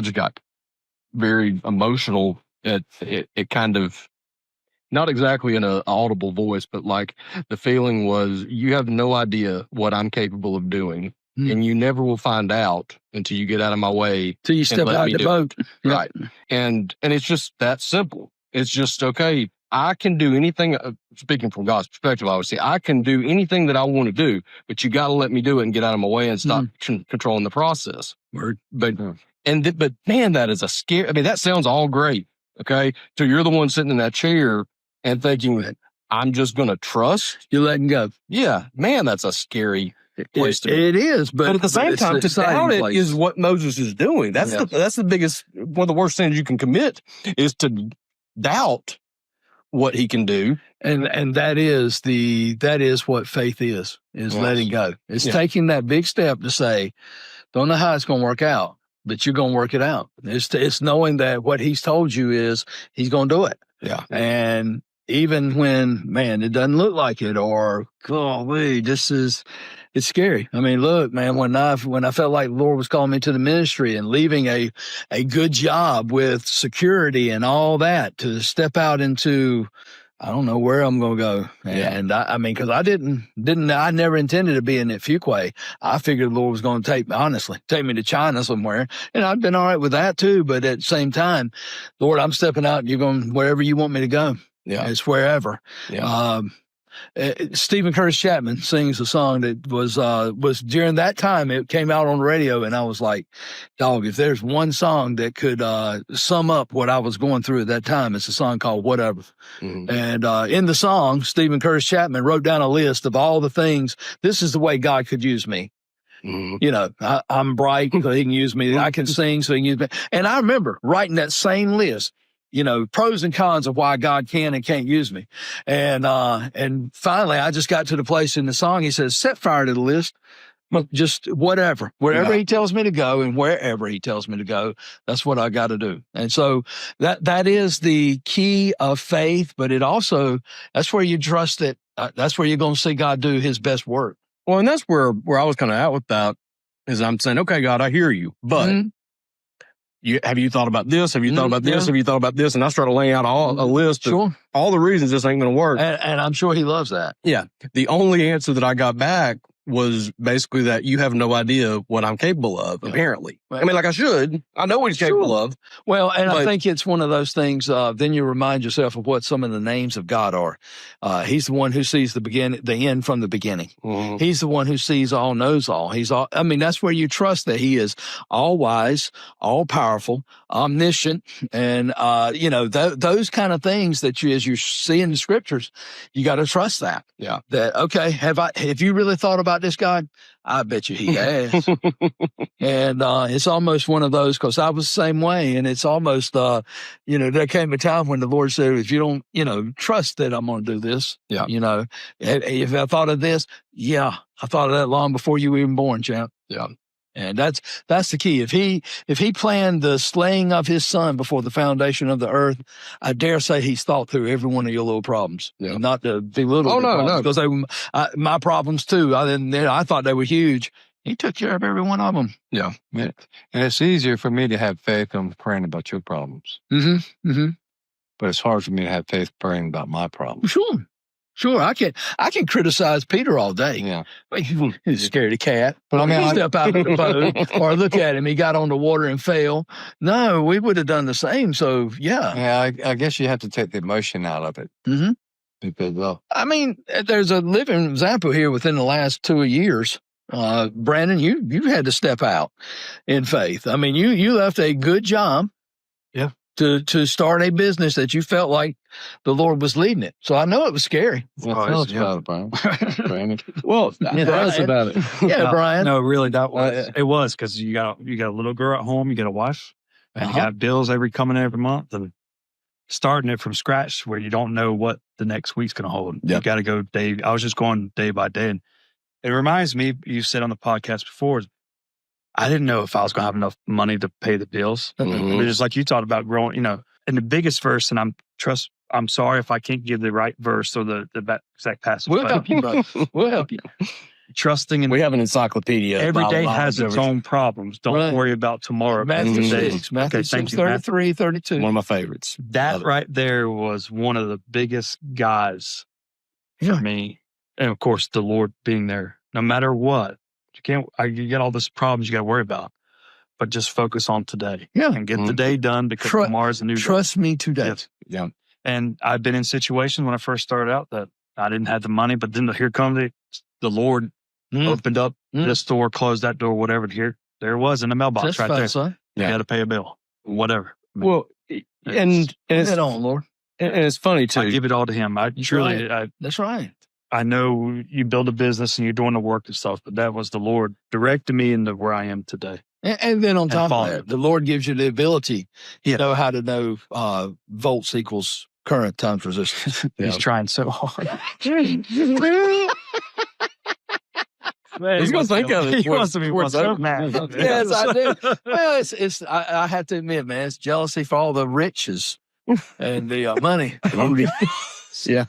just got very emotional at it kind of, not exactly in an audible voice, but like the feeling was, you have no idea what I'm capable of doing. And you never will find out until you get out of my way. Till you step out the boat. Right. And it's just that simple. It's just, okay, I can do anything, speaking from God's perspective, I would say, I can do anything that I want to do, but you got to let me do it and get out of my way and stop controlling the process. Word. But, but man, that is a scary, I mean, that sounds all great. Okay. So you're the one sitting in that chair and thinking, I'm just going to trust. You're letting go. Yeah. Man, that's a scary place to be. It is. But at the same time, to doubt it is what Moses is doing. That's the biggest, one of the worst things you can commit is to doubt what he can do. And that is what faith is letting go. It's taking that big step to say, don't know how it's going to work out, but you're going to work it out. It's knowing that what he's told you is he's going to do it. Yeah. And even when, man, it doesn't look like it, or, golly, it's scary. I mean, look, man, when I felt like the Lord was calling me to the ministry and leaving a good job with security and all that to step out into, I don't know where I'm going to go. And I mean, cause I I never intended to be in it Fuquay. I figured the Lord was going to take me to China somewhere. And I've been all right with that too. But at the same time, Lord, I'm stepping out and you're going wherever you want me to go. Yeah. It's wherever. Yeah. Stephen Curtis Chapman sings a song that was during that time. It came out on the radio, and I was like, dog, if there's one song that could sum up what I was going through at that time, it's a song called Whatever. Mm-hmm. And in the song, Stephen Curtis Chapman wrote down a list of all the things. This is the way God could use me. Mm-hmm. You know, I'm bright, so he can use me. I can sing, so he can use me. And I remember writing that same list. You know, pros and cons of why God can and can't use me. And finally, I just got to the place in the song. He says, set fire to the list. Just wherever he tells me to go and wherever he tells me to go, that's what I got to do. And so that is the key of faith, but it also, that's where you trust that, that's where you're going to see God do his best work. Well, and that's where I was kind of at with that is I'm saying, okay, God, I hear you, but have you thought about this? Have you thought about this? Yeah. Have you thought about this? And I started laying out a list of all the reasons this ain't going to work. And I'm sure he loves that. Yeah. The only answer that I got back was basically that you have no idea what I'm capable of, apparently. I mean, like I should. I know what he's capable of. Well, and I think it's one of those things, then you remind yourself of what some of the names of God are. He's the one who sees the end from the beginning. Mm-hmm. He's the one who sees all, knows all. That's where you trust that he is all wise, all powerful, omniscient, and, those kind of things that as you see in the scriptures, you got to trust that. Yeah. That, okay, have you really thought about this, God? I bet you he has. And it's almost one of those, because I was the same way. And it's almost, there came a time when the Lord said, if you don't, trust that I'm going to do this, if I thought of this, I thought of that long before you were even born, champ. Yeah. And that's the key. If he planned the slaying of his son before the foundation of the earth, I dare say he's thought through every one of your little problems. Yeah. Not to belittle. Oh, no. Because my problems too. I thought they were huge. He took care of every one of them. Yeah. And it's easier for me to have faith on praying about your problems. Mm-hmm. Mm-hmm. But it's hard for me to have faith praying about my problems. Sure, I can criticize Peter all day. Yeah, he's a scaredy cat. But he step out of the boat, or look at him, he got on the water and fell. No, we would have done the same. So yeah. I guess you have to take the emotion out of it. Mm-hmm. Because there's a living example here within the last 2 years. Brandon, you had to step out in faith. I mean, you left a good job. Yeah. To start a business that you felt like the Lord was leading it. So I know it was scary. Well, tell us about it, Brian. Brandon. Well, tell us about it. Yeah, Brian. No, really, that was it was because you got a little girl at home, you got a wife, and you got bills coming every month, and starting it from scratch where you don't know what the next week's going to hold. Yep. You got to go day. I was just going day by day, and it reminds me. You said on the podcast before, I didn't know if I was going to have enough money to pay the bills. Mm-hmm. Just like you talked about growing, and the biggest verse, and I'm sorry if I can't give the right verse or the exact passage. We'll help you, brother. We'll help you. Trusting in. We have an encyclopedia. Every day has its own problems. Don't worry about tomorrow. Matthew 6, 33, 32. One of my favorites. That right there was one of the biggest guys for me. And of course, the Lord being there, no matter what. You get all these problems you got to worry about, but just focus on today. Yeah. And get the day done because tomorrow's a new day. Trust me today. Yeah. And I've been in situations when I first started out that I didn't have the money, but then here comes the Lord opened up this door, closed that door, whatever. Here, there it was in the mailbox right there. Son. You had to pay a bill, whatever. Well, and it's on, Lord. And it's funny too. I give it all to Him. I truly, That's right. I know you build a business and you're doing the work and stuff, but that was the Lord directing me into where I am today. And then on top of follow. that, the Lord gives you the ability to know how to know volts equals current times resistance. He's trying so hard. Man, He's going to think of it. He wants to be mad. Yes, I do. Well, I have to admit, man, it's jealousy for all the riches and the money. Yeah.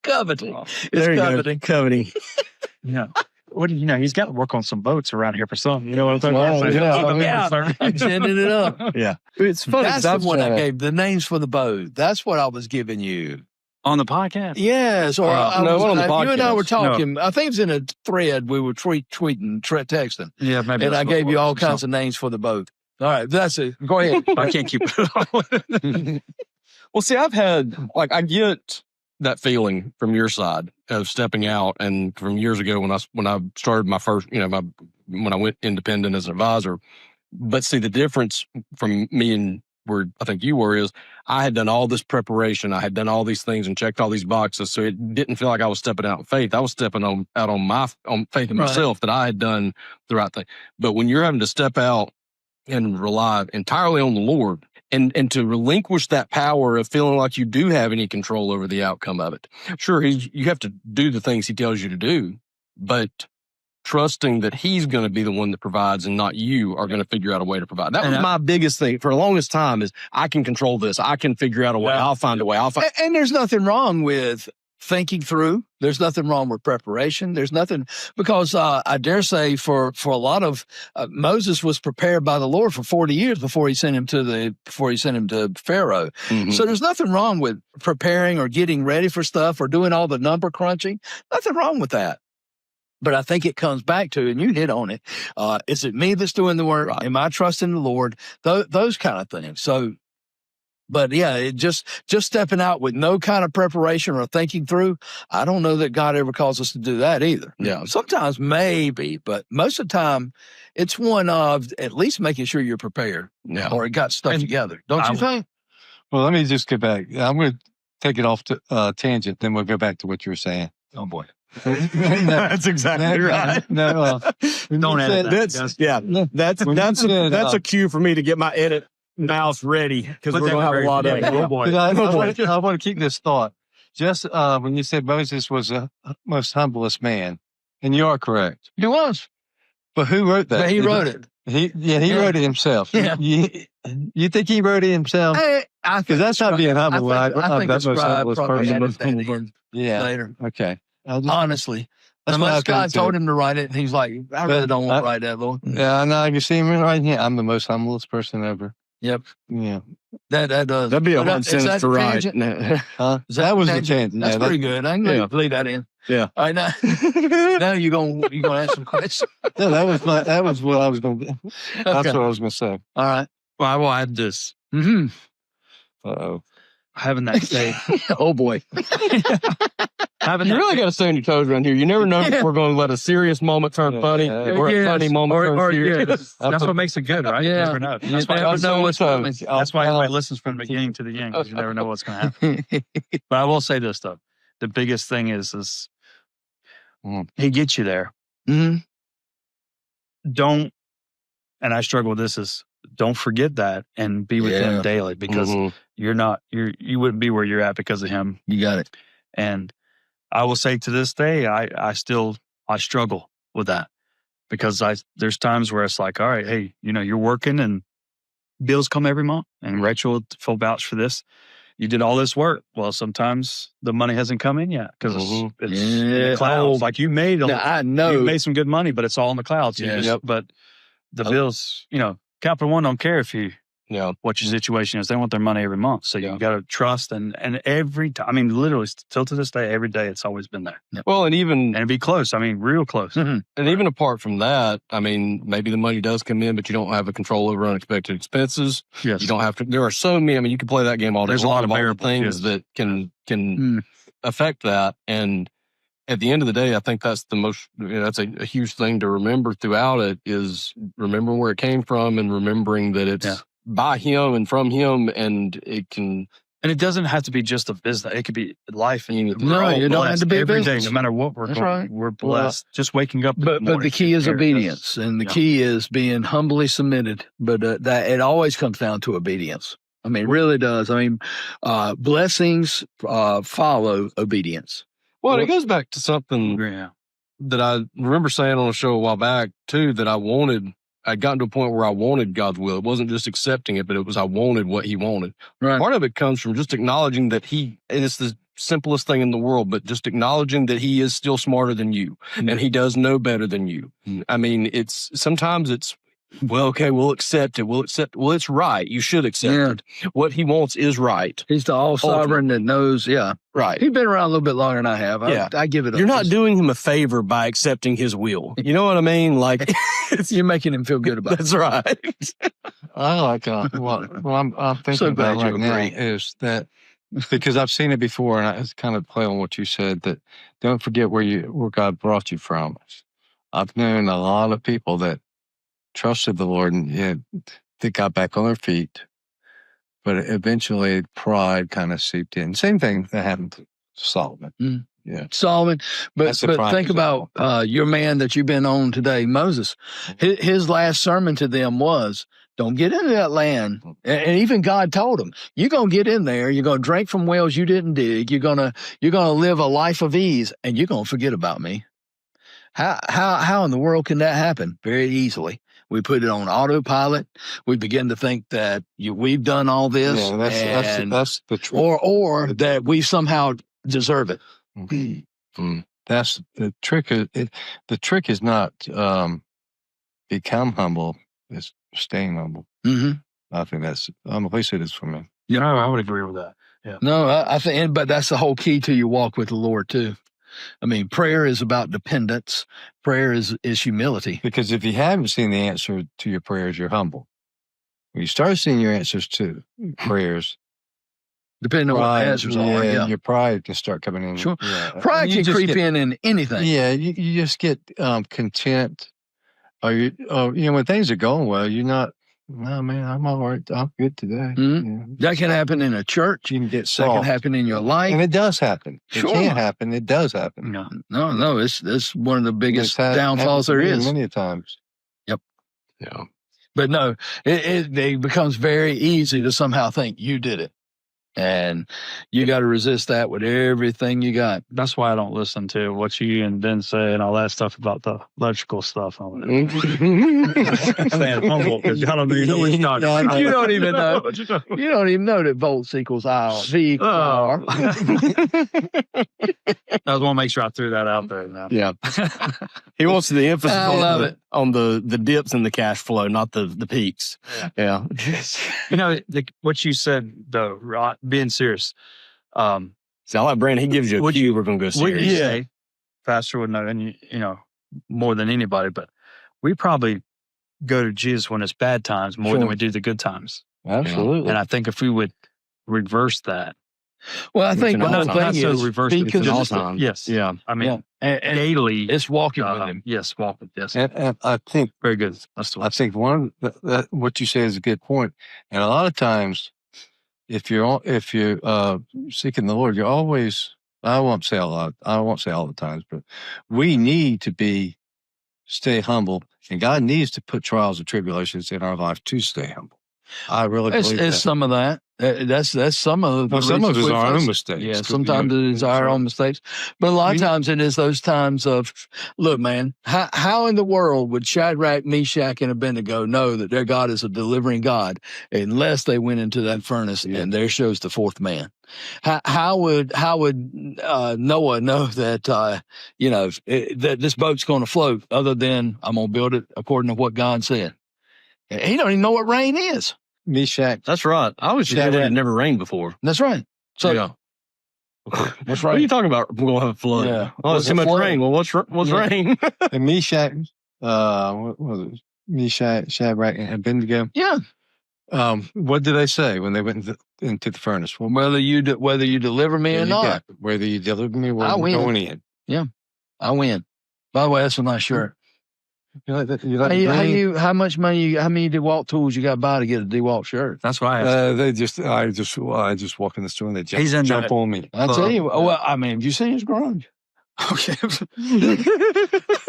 Coveting. It's There you coveting. go. Coveting. Yeah. What do you know? He's got to work on some boats around here for some. You know what I'm talking Wow, about? yeah. I'm ginning it up. Yeah. It's funny. That's the one I gave, the names for the boat. That's what I was giving you. On the podcast. Yes. Or no, on the you and I were podcast. talking. I think it was in a thread. We were tweeting, texting. Yeah, maybe. And I gave you all kinds of names for the boat. All right. That's it. Go ahead. I can't keep it all. Well, see, I've had, like, I get that feeling from your side of stepping out, and from years ago when I started my first, when I went independent as an advisor. But see, the difference from me and where I think you were is I had done all this preparation. I had done all these things and checked all these boxes. So it didn't feel like I was stepping out in faith. I was stepping out on faith in myself that I had done the right thing. But when you're having to step out and rely entirely on the Lord, and to relinquish that power of feeling like you do have any control over the outcome of it. Sure, you have to do the things He tells you to do, but trusting that He's going to be the one that provides and not you are going to figure out a way to provide. That was my biggest thing for the longest time is I can control this. I can figure out a way. I'll find a way. And there's nothing wrong with thinking through. There's nothing wrong with preparation. There's nothing, because I dare say for a lot of Moses was prepared by the Lord for 40 years before he sent him to Pharaoh. Mm-hmm. So there's nothing wrong with preparing or getting ready for stuff or doing all the number crunching. Nothing wrong with that. But I think it comes back to, and you hit on it, is it me that's doing the work? Right. Am I trusting the Lord? Those kind of things. So, but yeah, it just stepping out with no kind of preparation or thinking through, I don't know that God ever calls us to do that either. Yeah. Sometimes maybe, but most of the time it's one of at least making sure you're prepared or it got stuff together. Don't you think? Well, let me just get back. I'm going to take it off to tangent, then we'll go back to what you were saying. Oh boy. That's exactly right. No, don't edit that. That's a cue for me to get my edit mouse ready, because we're going to have a lot of it. Oh boy. I want to keep this thought. Just when you said Moses was the most humblest man, and you are correct. He was. But who wrote that? But he wrote it. He wrote it himself. Yeah. You think he wrote it himself? Because that's not being humble. I think that's the scribe most probably humblest added that person. in later. Okay. Honestly. That's Unless what I God think, told too. him to write it, and he's like, I really don't want to write that, Lord. Yeah, I know. You see me right here. I'm the most humblest person ever. Yep. Yeah. That does. That'd be a But hard is sentence that to the write. tangent? Huh? Is That was the tangent? tangent. That's Yeah, pretty good. I can leave that in. Yeah. All right, now you're gonna ask some questions. No, that was what I was going to do. That's Okay. what I was going to say. All right. Well, I will add this. Mm-hmm. Uh-oh. Having that state. Oh boy. You really got to stay on your toes around here. You never know if we're going to let a serious moment turn funny or a funny moment turn serious. That's what makes it good, right? Yeah. You never know. That's why, never know what's coming. that's why everybody listens from the beginning to the end, because you never know what's going to happen. But I will say this, though. The biggest thing is He gets you there. Mm-hmm. Don't, and I struggle with this, is don't forget that and be with Him daily, because you wouldn't be where you're at because of Him. You got it. And I will say to this day, I struggle with that, because there's times where it's like, all right, hey, you're working and bills come every month, and Rachel will full vouch for this. You did all this work. Well, sometimes the money hasn't come in yet because it's in the clouds. Like you made some good money, but it's all in the clouds. Yeah. But the bills, Capital One don't care if you Yeah. what your situation is. They want their money every month. So you got to trust. And every time, I mean, literally still to this day, every day, it's always been there. Well, and it'd be close. I mean, real close. and even apart from that, I mean, maybe the money does come in, but you don't have a control over unexpected expenses. Yes. You don't have to. There are so many. I mean, you can play that game all day. There's a lot of all the variables, things that can affect that. And at the end of the day, I think that's the most. That's a huge thing to remember throughout it is remembering where it came from and remembering that it's by Him and from Him, and it can. And it doesn't have to be just a business. It could be life. And you don't have to be every a day, business. no matter what we're That's going. right. We're blessed. Just waking up. But the key is obedience, and the key is being humbly submitted. But that it always comes down to obedience. I mean, it really does. I mean, blessings follow obedience. Well, it goes back to something that I remember saying on a show a while back too. That I'd gotten to a point where I wanted God's will. It wasn't just accepting it, but it was I wanted what He wanted. Right. Part of it comes from just acknowledging that and it's the simplest thing in the world, but just acknowledging that He is still smarter than you and He does know better than you. I mean, sometimes it's, well, okay, we'll accept it. Well, it's right. You should accept it. What He wants is right. He's the all sovereign that knows. Yeah. Right. He's been around a little bit longer than I have. I give it up. You're not doing Him a favor by accepting His will. You know what I mean? Like, you're making Him feel good about it. That's right. I like what I'm thinking So glad about you right now agree. is that because I've seen it before, and I kind of play on what you said, that don't forget where God brought you from. I've known a lot of people that trusted the Lord and they got back on their feet, but eventually pride kind of seeped in. Same thing that happened to Solomon. Yeah, Solomon. But think about your man that you've been on today, Moses. His last sermon to them was, don't get into that land. And even God told him, you're going to get in there. You're going to drink from wells you didn't dig. You're going to live a life of ease, and you're going to forget about me. How in the world can that happen? Very easily. We put it on autopilot. We begin to think that we've done all this. Yeah, that's the truth. Or that we somehow deserve it. That's the trick. The trick is not become humble. It's staying humble. I think at least it is for me. Yeah, I would agree with that. Yeah. No, I think, but that's the whole key to your walk with the Lord too. I mean, prayer is about dependence. Prayer is humility. Because if you haven't seen the answer to your prayers, you're humble. When you start seeing your answers to prayers, depending on what the answers are, your pride can start coming in. Sure. Yeah. Pride can creep in anything. Yeah, you just get content. Or when things are going well, you're not, no, man, I'm all right. I'm good today. That can happen in a church. You can get That soft. can happen in your life. And it does happen. Sure. It can happen. It does happen. No. It's one of the biggest downfalls there is. Many times. Yep. Yeah. But no, it becomes very easy to somehow think you did it. And you got to resist that with everything you got. That's why I don't listen to what you and Ben say and all that stuff about the electrical stuff. Saying humble because I don't even know what you're talking about. You don't even know. You don't even know that volts equals V equals R. I just want to make sure I threw that out there now. Yeah. He wants the emphasis on the dips in the cash flow, not the peaks. Yeah. What you said, though, right, being serious. See, I like Brandon. He gives you a cue. We're going to go serious. Would you say, Pastor would know, and more than anybody, but we probably go to Jesus when it's bad times more than we do the good times. Absolutely. And I think if we would reverse that. Well, I think the whole thing is be consistent. Yes. Yeah. I mean, daily. It's walking with him. Yes, walking. Yes. And I think very good. I think what you say is a good point. And a lot of times, if you're seeking the Lord, you're always. I won't say all the times, but we need to stay humble, and God needs to put trials and tribulations in our life to stay humble. I really believe that. It's some of that. That's some of the some of it is our own mistakes. Yeah, sometimes it is our own mistakes. But a lot of times it is those times of, look, man, how in the world would Shadrach, Meshach, and Abednego know that their God is a delivering God unless they went into that furnace and there shows the fourth man? How would Noah know that that this boat's going to float other than I'm going to build it according to what God said? He don't even know what rain is. Meshach. That's right. I was Yeah, sure it yeah. had never rained before. That's right. So Yeah. that's What are right. you talking about? We're gonna have a flood. Yeah. Oh, it's What's too a much flood? rain. Well, what's Yeah. rain? And Meshach, what was it? Meshach, Shadrach, and Abednego. Yeah. What did they say when they went into the furnace? Well, Whether you deliver me there or you not, go. Whether you deliver me or I win. going in. I win. By the way, that's a nice shirt. You like that? You like the green? How much money? How many DeWalt tools you got to buy to get a DeWalt shirt? That's why I asked. I just walk in the store and they He's in jump the- on me. I tell you, well, I mean, have you seen his grunge? Okay.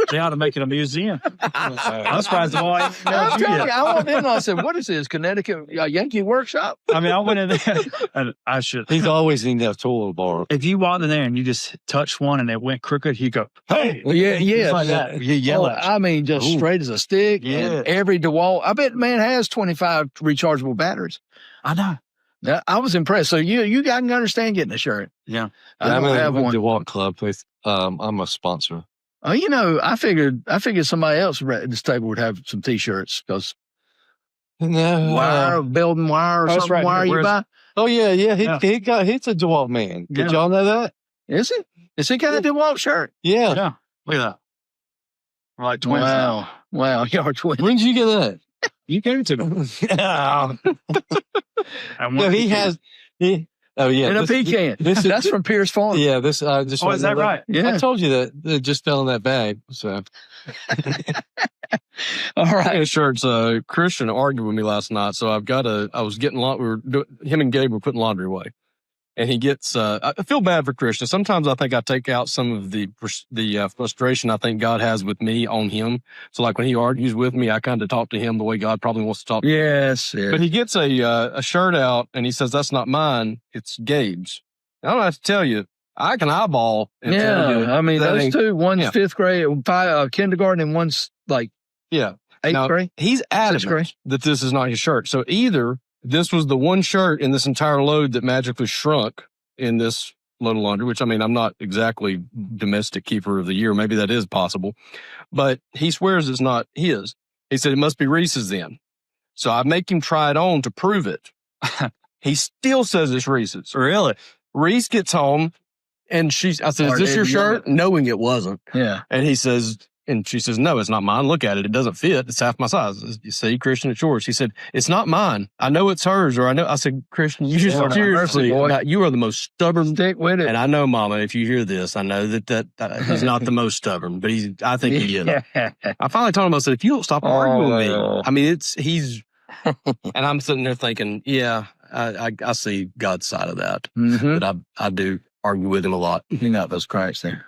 They ought to make it a museum. I'm surprised the boy. I'm telling you, I went in and I said, "What is this? Connecticut Yankee Workshop?" I mean, I went in there and I should. He's always in that tool bar. If you walked in there and you just touched one and it went crooked, you go, "Hey!" Yeah, yeah. It's like that. You yell Oh, at. I mean, just Ooh. straight as a stick. Yeah. And every DeWalt. I bet man has 25 rechargeable batteries. I know. Yeah, I was impressed. So you guys can understand getting a shirt. Yeah. I don't have one. The DeWalt Club place. I'm a sponsor. Oh, I figured somebody else at this table would have some T-shirts because No, building wire or that's something. right. Wire you Where's- buy? oh yeah. Yeah. He's a DeWalt man. Did Yeah. y'all know that? Is it? Is he got a DeWalt shirt? Yeah. Yeah. Look at that. We're like twins. now. Wow, y'all are twins. When did you get that? You gave it to me. no, I want he to- has. Oh yeah. In a pecan. That's from Pierce Farm. Yeah. This. Just. Oh, is that right? Yeah. I told you that it just fell in that bag. So All right. Yeah, sure. It's Christian argued with me last night, so I was getting him and Gabe were putting laundry away, and he gets. I feel bad for Christian. Sometimes I think I take out some of the frustration I think God has with me on him. So like when he argues with me, I kind of talk to him the way God probably wants to talk. Yes. But he gets a shirt out and he says, "That's not mine. It's Gabe's." I don't have to tell you. I can eyeball. And tell you Yeah. I mean, that those ain't- two, one's yeah. fifth grade, kindergarten, and one's like Yeah. eighth Now, grade. He's grade. adamant that this is not his shirt. So either this was the one shirt in this entire load that magically shrunk in this load of laundry, which I mean, I'm not exactly domestic keeper of the year. Maybe that is possible, but he swears it's not his. He said it must be Reese's then. So I make him try it on to prove it. He still says it's Reese's. Really? Reese gets home and I said, "Is this your shirt?" Knowing it wasn't. Yeah. And he says, and she says, "No, it's not mine. Look at it. It doesn't fit. It's half my size." You see, Christian, it's yours. He said, "It's not mine. I know it's hers." Or I said, "Christian, you just Lord have seriously, mercy, boy. you are the most stubborn." Stick with it. And I know, Mama, if you hear this, I know that he's not the most stubborn, but I think he is. I finally told him, I said, "If you don't stop arguing with me," I mean, he's, and I'm sitting there thinking, yeah, I see God's side of that. Mm-hmm. But I do argue with him a lot. Clean out those cracks there.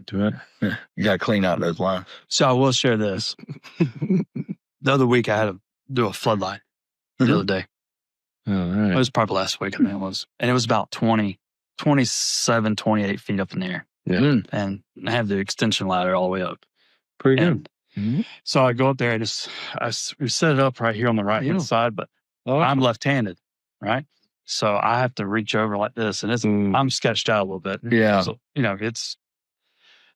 do it. Yeah. You got to clean out those lines. So I will share this. The other week I had to do a floodlight the other day. All It right. was probably last week, I think it was. And it was about 27, 28 feet up in the air. Yeah. Mm. And I have the extension ladder all the way up. Pretty good. And Mhm. so I go up there and we set it up right here on the right hand Yeah. side, but Oh, I'm left-handed, right? So I have to reach over like this, and I'm sketched out a little bit. Yeah. So,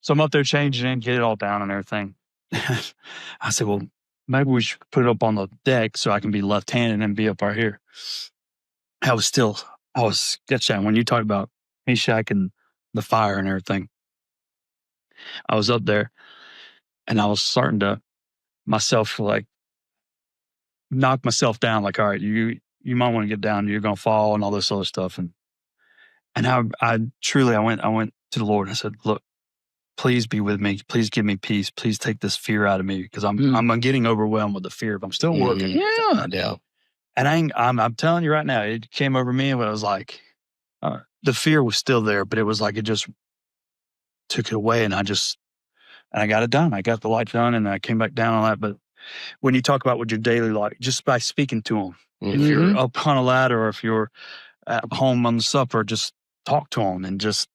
so I'm up there changing it, get it all down and everything. I said, well, maybe we should put it up on the deck so I can be left-handed and be up right here. I was sketched out. When you talk about Meshach and the fire and everything, I was up there and I was starting to knock myself down. Like, all right, you might want to get down. You're going to fall and all this other stuff. And I truly went to the Lord and I said, look, please be with me. Please give me peace. Please take this fear out of me because I'm getting overwhelmed with the fear. But I'm still working. Yeah. And I'm telling you right now, it came over me, but it was like the fear was still there, but it was like it just took it away, and I got it done. I got the light done, and I came back down on that. But when you talk about with your daily life, just by speaking to them, if you're up on a ladder or if you're at home on the supper, just talk to him and just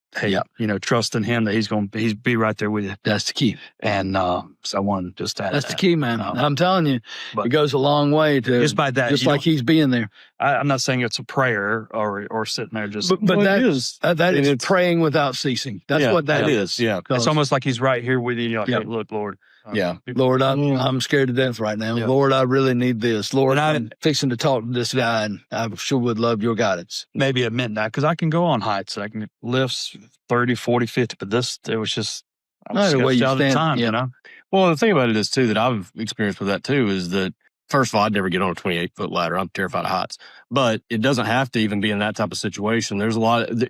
trust in him that he's be right there with you. That's the key. And so I wanted to just add That's the that. key, man. I'm telling you, it goes a long way to Just by that, just you like he's being there. I'm not saying it's a prayer or sitting there just. But that is. that is It's- praying without ceasing. That's what that is. Yeah. It's almost like he's right here with you. You're like, Yeah. hey, look, Lord, Yeah. Lord, I'm scared to death right now. Yeah. Lord, I really need this. Lord, And I'm fixing to talk to this guy, and I sure would love your guidance. maybe at midnight, because I can go on heights. I can lift 30, 40, 50, but it was just, I was No, the way sketched you out of stand, time, yeah. you know? Well, the thing about it is, too, that I've experienced with that, too, is that, first of all, I'd never get on a 28-foot ladder. I'm terrified of heights. But it doesn't have to even be in that type of situation. There's a lot of,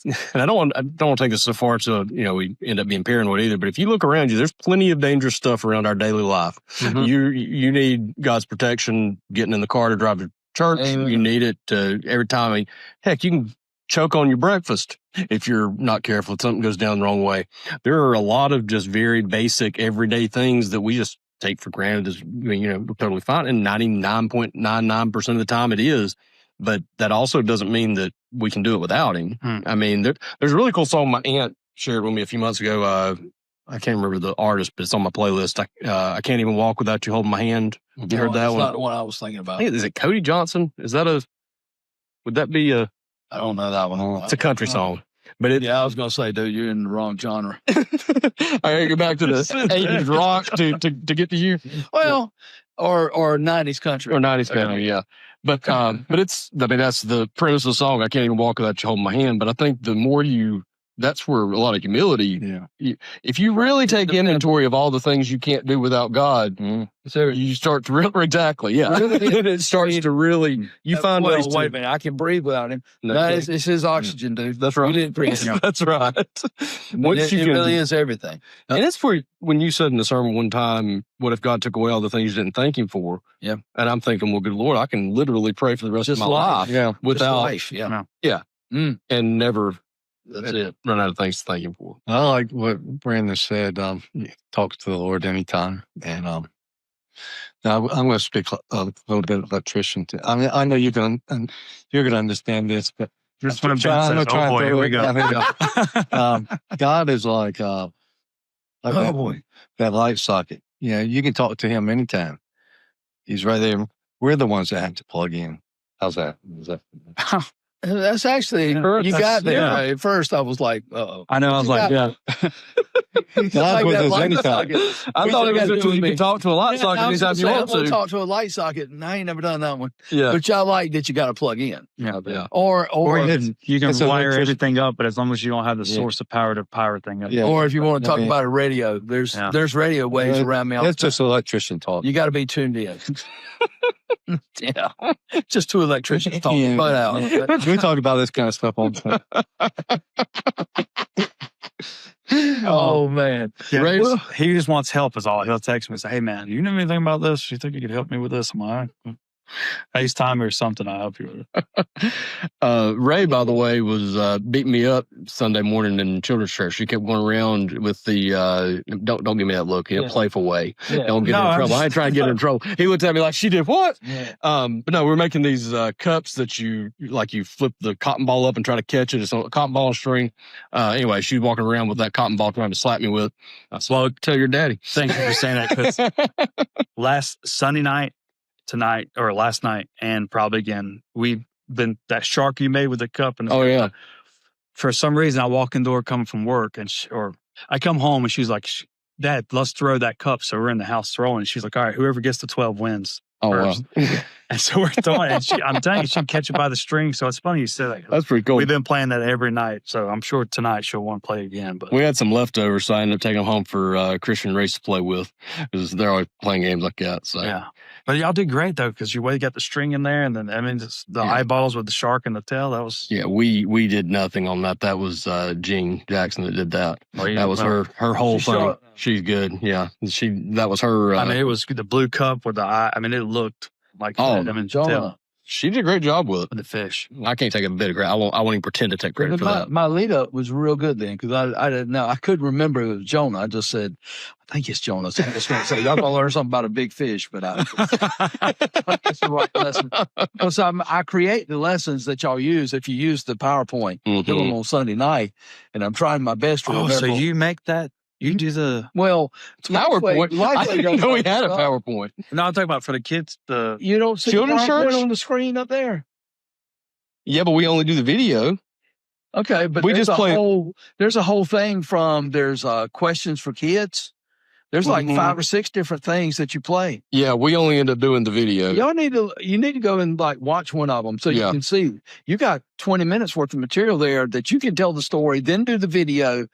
and I don't want to take this so far to, we end up being paranoid either. But if you look around you, there's plenty of dangerous stuff around our daily life. Mhm. You need God's protection getting in the car to drive to church. Amen. You need it every time. I mean, heck, you can choke on your breakfast if you're not careful. If something goes down the wrong way. There are a lot of just very basic, everyday things that we just take for granted as, we're totally fine. And 99.99% of the time it is. But that also doesn't mean that we can do it without him. I mean, there's a really cool song my aunt shared with me a few months ago. I can't remember the artist, but it's on my playlist. I Can't Even Walk Without You Holding My Hand. Have you heard that That's one? not the one I was thinking about. Is it Cody Johnson? Would that be I don't know that one. it's a country song. But Yeah, I was going to say, dude, you're in the wrong genre. I gotta go back to the 80s rock to get to you. Well, or 90s country. Or 90s country, yeah. But that's the premise of the song. I can't even walk without you holding my hand. But I think the more that's where a lot of humility. Yeah. If you really take inventory of all the things you can't do without God, you start to really, exactly, yeah. It starts to really, you find ways to. Wait a minute, I can breathe without him. No, No, it's his oxygen, dude. That's right. We didn't breathe him. That's right. Once It really is everything. And it's for when you said in the sermon one time, what if God took away all the things you didn't thank him for? Yeah. And I'm thinking, well, good Lord, I can literally pray for the rest Just of my life. Yeah. Without life, yeah. and never That's it. run out of things to thank him for. I like what Brandon said. Talk to the Lord anytime. And now I'm going to speak a little bit of electrician. I mean, I know you're going to understand this, but Just when Ben says, oh boy, here we go. God is like Oh, that, boy. that light socket. You can talk to him anytime. He's right there. We're the ones that have to plug in. How's that? Is that That's actually, you got there. Yeah. At first, I was like, uh-oh. I know, I was like, yeah. God with us anytime. I thought it was that you could talk to a light socket I was anytime you gonna say, want I'm gonna to. talk to a light socket, and I ain't never done that one. Yeah. But y'all like that you got to plug in. Yeah. Or You can it's an wire electrician. everything up, but as long as you don't have the Yeah. source of power to power thing up. Yeah. Or if you want to talk I mean- about a radio, there's radio waves Yeah, around me. All That's the time. just electrician talk. You got to be tuned in. Yeah, just two electricians talking Yeah. butt out. We talk about this kind of stuff all the time. Oh man, Yeah. Ray- Well, he just wants help is all. He'll text me and say, hey man, you know anything about this? You think you could help me with this? I'm like, FaceTime me or something. I'll help you with it. Ray, by the way, was beating me up Sunday morning in children's church. She kept going around with the don't give me that look in a playful way. Yeah. Don't get in trouble. I ain't trying to get in trouble. He looked at me like, she did what? Yeah. But no, we're making these cups that you flip the cotton ball up and try to catch it. It's on a cotton ball string. Anyway, she was walking around with that cotton ball trying to slap me with. I said, well, tell your daddy. Thank you for saying that. Because last Sunday night, tonight, or last night, and probably again, we've been that shark you made with the cup. And Oh, yeah. For some reason, I walk in the door coming from work, or I come home and she's like, Dad, let's throw that cup. So we're in the house throwing. And she's like, all right, whoever gets to 12 wins. Oh, wow. First. And so we're throwing it. I'm telling you, she can catch it by the string. So it's funny you said that. That's pretty cool. We've been playing that every night. So I'm sure tonight she'll want to play again. But We had some leftovers, so I ended up taking them home for Christian Race to play with, because they're always playing games like that. So yeah. But y'all did great, though, because you got the string in there. And then, I mean, just the Yeah. eyeballs with the shark and the tail. That was. yeah, we did nothing on that. That was Jean Jackson that did that. That was her whole She thing. showed- She's good. Yeah, that was her. I mean, it was the blue cup with the eye. I mean, it looked like Oh, I mean, Jonah. tail she did a great job with it. with the fish. I can't take a bit of credit. I won't even pretend to take credit for that. My lead up was real good then, because I didn't know. I couldn't remember it was Jonah. I just said, I think it's Jonah. So I just want to say, y'all gonna learn something about a big fish, but that's the right lesson. So I create the lessons that y'all use if you use the PowerPoint. Do them Mhm. on Sunday night, and I'm trying my best to Oh, remember. so you make that? You do the. well, PowerPoint. I didn't know we had a PowerPoint. PowerPoint. No, I'm talking about for the kids. The You don't see Children's PowerPoint church? on the screen up there. Yeah, but we only do the video. Okay, but We there's just play- there's a whole thing from there's questions for kids. There's like Mhm. 5 or 6 different things that you play. Yeah, we only end up doing the video. You need to go and like watch one of them so you Yeah. can see. You got 20 minutes worth of material there that you can tell the story, then do the video,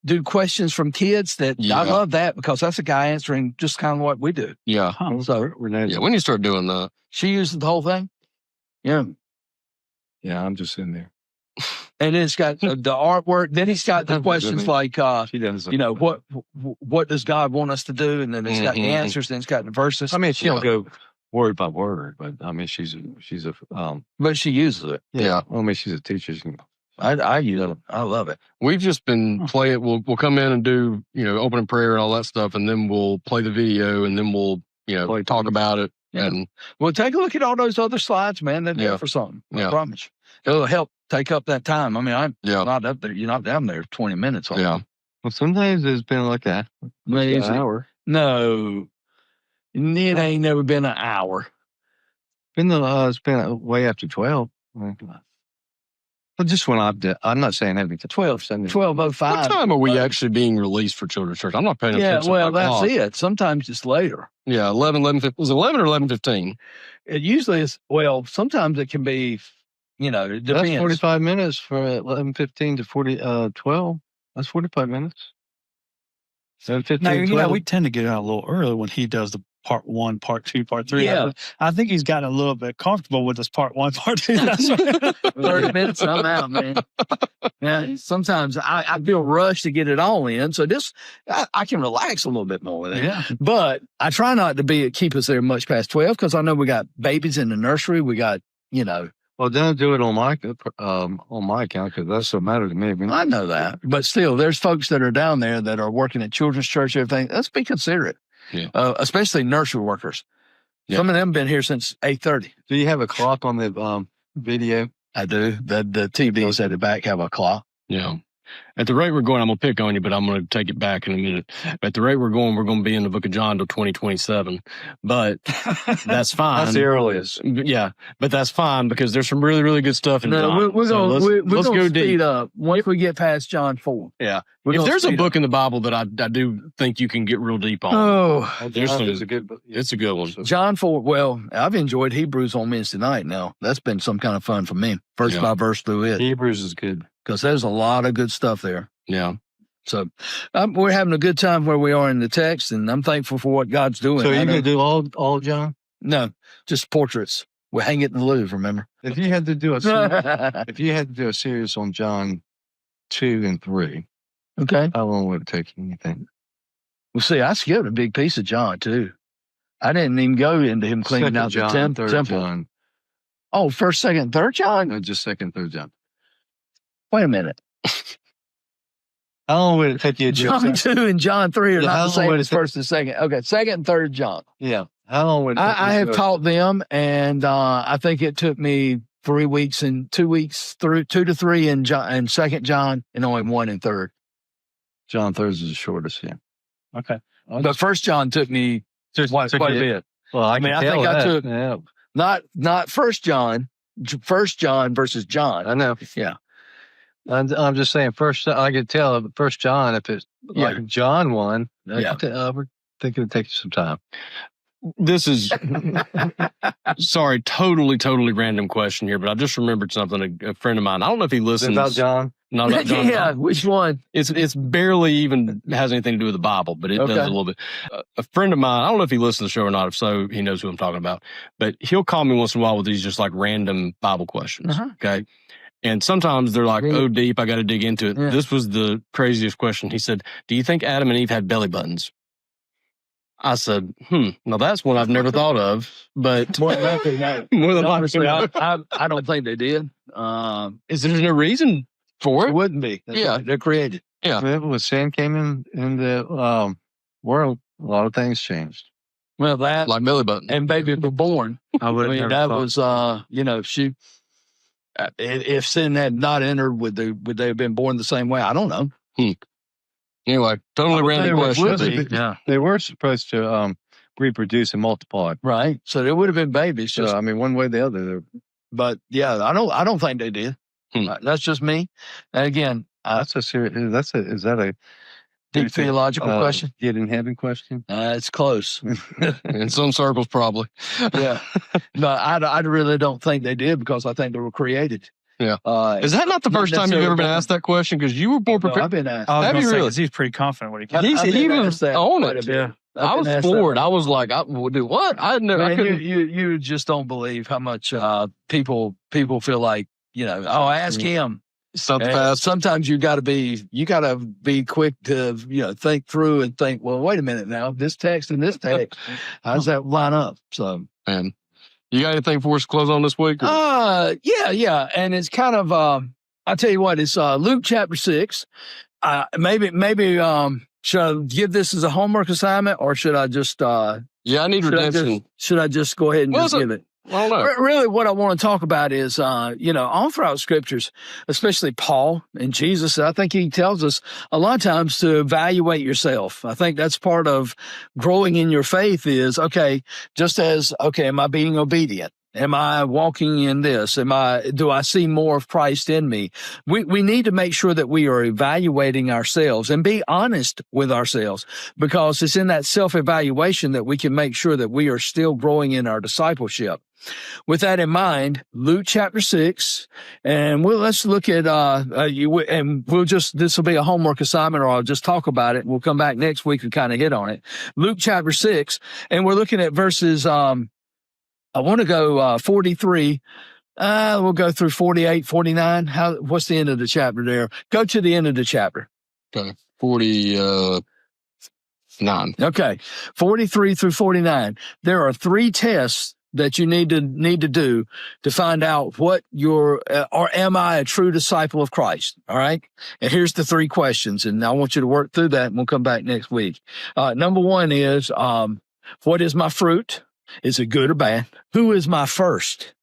do questions from kids. I Yeah. love that because that's a guy answering just kind of what we do. Yeah. So Yeah, we need to start doing that. she uses the whole thing. Yeah. Yeah, I'm just in there. And then it's got the artwork. Then he's got the questions like, She does. what does God want us to do? And then it's got the Mhm. answers. Then it's got the verses. I mean, she don't go word by word, but I mean, she's a But she uses it. Yeah. I mean, she's a teacher. She can, I use it. I love it. We've just been playing. We'll come in and do opening prayer and all that stuff, and then we'll play the video, and then we'll talk about it. Yeah. And Well, take a look at all those other slides, man. They're there for something. I Yeah. promise. It'll help take up that time. I mean, I'm yeah, not up there. You're not down there 20 minutes. yeah. well, sometimes it's been like that. An hour. No, it ain't never been an hour. It's been way after 12. Well, just when I'm not saying every 12, 12. 12:05. What time are we actually being released for children's church? I'm not paying Yeah, attention. well, to the that's clock. it. Sometimes it's later. Yeah, 11:15. Was it 11 or 11:15? It usually is. Well, sometimes it can be. It That's depends. 45 minutes from 11:15 to 12. That's 45 minutes. 7:15. Now, 12. we tend to get out a little early when he does the part 1, part 2, part 3. Yeah. I think he's gotten a little bit comfortable with this part 1, part 2. That's why- 30 minutes, I'm out, man. Yeah, sometimes I feel rushed to get it all in. So I can relax a little bit more with it. yeah. But I try not to keep us there much past 12 because I know we got babies in the nursery. We got, Well, don't do it on my account because that's what matters to me. I know that. But still, there's folks that are down there that are working at children's church, everything. Let's be considerate, especially nursery workers. Yeah. Some of them been here since 8:30. Do you have a clock on the video? I do. The TVs at the back have a clock. Yeah. At the rate we're going, I'm going to pick on you, but I'm going to take it back in a minute. At the rate we're going to be in the book of John till 2027. But that's fine. That's the earliest. Yeah, but that's fine because there's some really, really good stuff in John. We're So going let's to go speed deep. up once we get past John 4. Yeah. We're If gonna there's a speed book up. in the Bible that I do think you can get real deep on, Oh, there's some, a good book. it's a good one. John 4. Well, I've enjoyed Hebrews on Wednesday night now. That's been some kind of fun for me, verse Yeah. by verse through it, Hebrews is good. because there's a lot of good stuff there. Yeah. So we're having a good time where we are in the text, and I'm thankful for what God's doing. So I you're know- going to do all John? No, just portraits. We hang it in the Louvre, remember? If you had to do a series on John 2 and 3, Okay. how long would it take you? You think? Well, see, I skipped a big piece of John, too. I didn't even go into him cleaning out the third temple. John. Oh, first, second, third John? No, just second, third John. Wait a minute. How long would it take you to do John 2 and John 3 are Yeah, how not the long same would it as first and second. Okay, second and third John. Yeah. How long would it take I you have to taught them, and I think it took me 3 weeks and 2 weeks through 2 to 3 in John and second John, and only 1 in third. John 3 is the shortest, yeah. Okay. But first John took me quite a bit. Well, I mean, can I think tell I that. took- Yeah, Not first John versus John. I know. Yeah. I'm just saying, I could tell first John, if it's like John 1, Yeah. we're thinking it'd take you some time. This is, sorry, totally random question here, but I just remembered something. A friend of mine, I don't know if he Is it listens. about John? Not about John. Yeah, which one? It's barely even has anything to do with the Bible, but it does Okay. a little bit. A friend of mine, I don't know if he listens to the show or not. If so, he knows who I'm talking about. But he'll call me once in a while with these just like random Bible questions. Uh-huh. Okay. And sometimes they're like, Really? oh, deep, I got to dig into it. Yeah. This was the craziest question. He said, do you think Adam and Eve had belly buttons? I said, now that's one I've never thought of, but More than likely, no. more than Honestly, likely, I don't think they did. is there no reason for It it? wouldn't be. Yeah. They're created. Yeah. When sin came in the world, a lot of things changed. Well, that Like belly button. and babies were born. I I mean, that was, she. If sin had not entered, would they have been born the same way? I don't know. Anyway, totally random would question. be. Yeah. They were supposed to reproduce and multiply. Right. So there would have been babies. So Just, I mean, one way or the other. but yeah, I don't think they did. Hmm. That's just me. And again, Is that Deep theological question. Get in heaven question. It's close. In some circles, probably. Yeah. No, I really don't think they did because I think they were created. Yeah. Is that not the first time you've ever been asked that question? Because you were more No, prepared. I've been asked. I was Have gonna you say, really? 'cause he's pretty confident when he I've can. He's been even asked that on quite a it. bit. Yeah. I've I been was asked that. floored. I was like, I would do what? I never. I Man, couldn't. you just don't believe how much people feel like, ask him. Stuff And fast. sometimes you got to be quick to think through and think, well, wait a minute now, this text and this text, how does that line up? So, Man, you got anything for us to close on this week? yeah, and it's kind of I'll tell you what, it's Luke chapter 6. Maybe should I give this as a homework assignment or should I just Yeah, I need redemption. should I just go ahead and Well, just give it? I don't know. Really, what I want to talk about is, all throughout scriptures, especially Paul and Jesus, I think he tells us a lot of times to evaluate yourself. I think that's part of growing in your faith is, am I being obedient? Am I walking in this? Do I see more of Christ in me? We need to make sure that we are evaluating ourselves and be honest with ourselves, because it's in that self-evaluation that we can make sure that we are still growing in our discipleship. With that in mind, Luke chapter 6, and let's look at, this will be a homework assignment, or I'll just talk about it. We'll come back next week and kind of hit on it. Luke chapter 6, and we're looking at verses, I want to go 43. We'll go through 48, 49. What's the end of the chapter there? Go to the end of the chapter. Okay. 49. Okay. 43 through 49. There are 3 tests that you need to do to find out what or am I a true disciple of Christ? All right. And here's the 3 questions, and I want you to work through that, and we'll come back next week. Number 1 is, what is my fruit? Is it good or bad? Who is my first?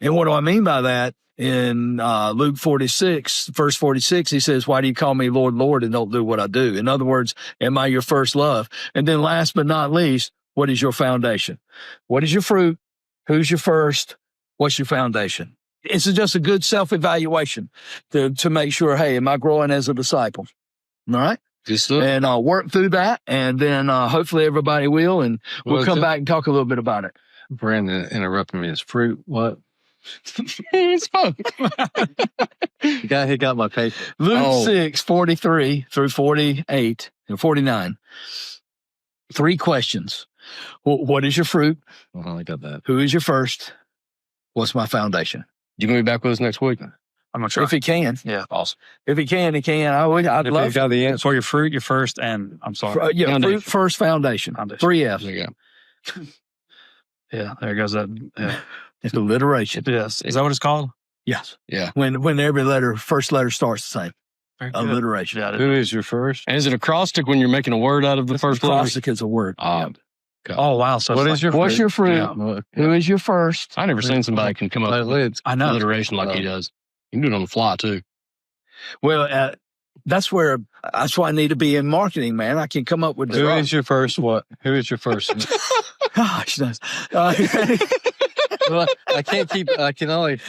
And what do I mean by that? In Luke 46, verse 46, he says, why do you call me Lord, Lord, and don't do what I do? In other words, am I your first love? And then last but not least, what is your foundation? What is your fruit? Who's your first? What's your foundation? It's just a good self-evaluation to make sure, hey, am I growing as a disciple? All right? And I'll work through that, and then hopefully everybody will, and we'll come back and talk a little bit about it. Brandon interrupted me. His fruit, what? It's fun. He got my paper. Luke 6, 43 through 48 and 49. 3 questions. What is your fruit? Oh, I got that. Who is your first? What's my foundation? You gonna be back with us next week? I'm gonna try. If he can. Yeah. Awesome. If he can, he can. I'd If love you got the answer. For your fruit, your first, and I'm sorry. fruit first, foundation. 3 F's. There you go. Yeah, there goes that. Yeah. It's alliteration. Yes. Is that what it's called? Yes. Yeah. When every first letter starts the same. Very good. Alliteration. Yeah, Who is your first? And is it acrostic when you're making a word out of the first letter? Acrostic is a word. Oh, wow. So What it's is your What's fruit? your fruit? Yeah, well, Who is your first? I never seen somebody can come up my with lids. I know. alliteration like he does. You can do it on the fly too. Well, that's why I need to be in marketing, man. I can come up with Who is your first what? Who is your first? Gosh, Well, I can't keep. I can only.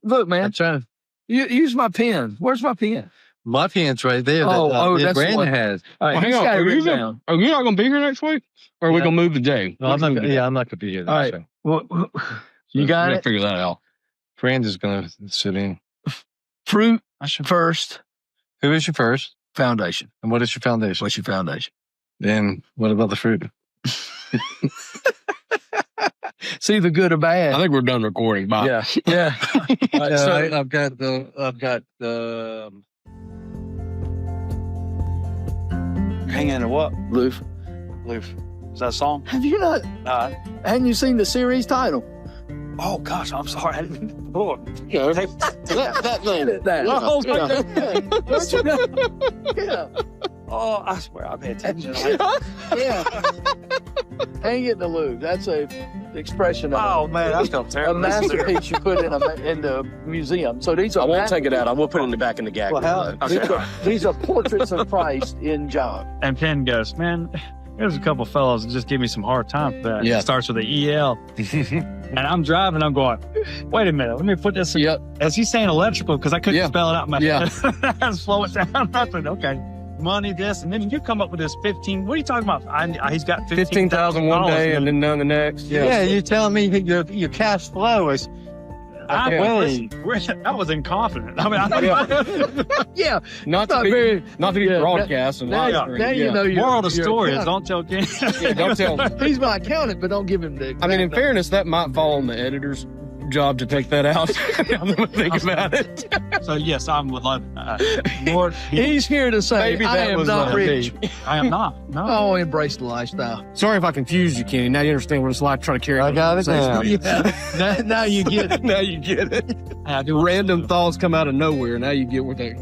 look, man. I'm trying. Use my pen. Where's my pen? My pen's right there. Oh, that that's Brandon what- has. All right, Well, hang he's on. got it Are you written gonna- down. Are you not going to be here next week? Or are we Yeah. going to move the day? No, I'm not. I'm not gonna be here. All right. So. Well, you got We gotta it. figure that out. Brandon's gonna sit in. Fruit first, Who is your first? foundation. And what is your foundation? What's your foundation? Then what about the fruit? It's either good or bad. I think we're done recording. Bye. Yeah. Yeah. All right, so- I've got the. hanging in what? Loof. Loof. Is that a song? Have you not? Hadn't you seen the series title? Oh, gosh. I'm sorry. I didn't. Oh, Yeah. That thing. That. Oh, Don't you know? Yeah. oh, I swear I pay attention. Yeah. Hang it in the loo. That's a expression of Oh, man. That's going a terrible. masterpiece you put in the museum. So these are I won't take it out. I masterpieces. will put it in the back in the gag. Well, how, these are portraits of Christ in John. And Penn goes, man, there's a couple fellows that just give me some hard time for that. Yeah. It starts with a EL. And I'm driving, I'm going, wait a minute, let me put this in. Yep. As he's saying electrical, because I couldn't Yeah. spell it out in my Yeah. head. I had to slow it down. I said, okay. money, this, and then you come up with this 15. What are you talking about? He's got 15,000 one day and then none the next. Yeah, you're telling me that your cash flow is. That was incompetent. I mean, Yeah. Not to be broadcast and live streamed. Now you know you're. moral of the you're story is accountant. don't tell Kenny. Yeah, don't tell. He's my accountant, but don't give him the. I mean, in fairness, that might fall on the editor's job to take that out. I'm gonna think about it. So yes, I'm with Lord. He's here to say, Maybe I that am was not rich. I am not. No. Oh, embrace the lifestyle. Sorry if I confused you, Kenny. Now you understand what it's like trying to carry. I got it now. Yeah. Now you get it. Now you get it. I do Random thoughts come out of nowhere. Now you get what they.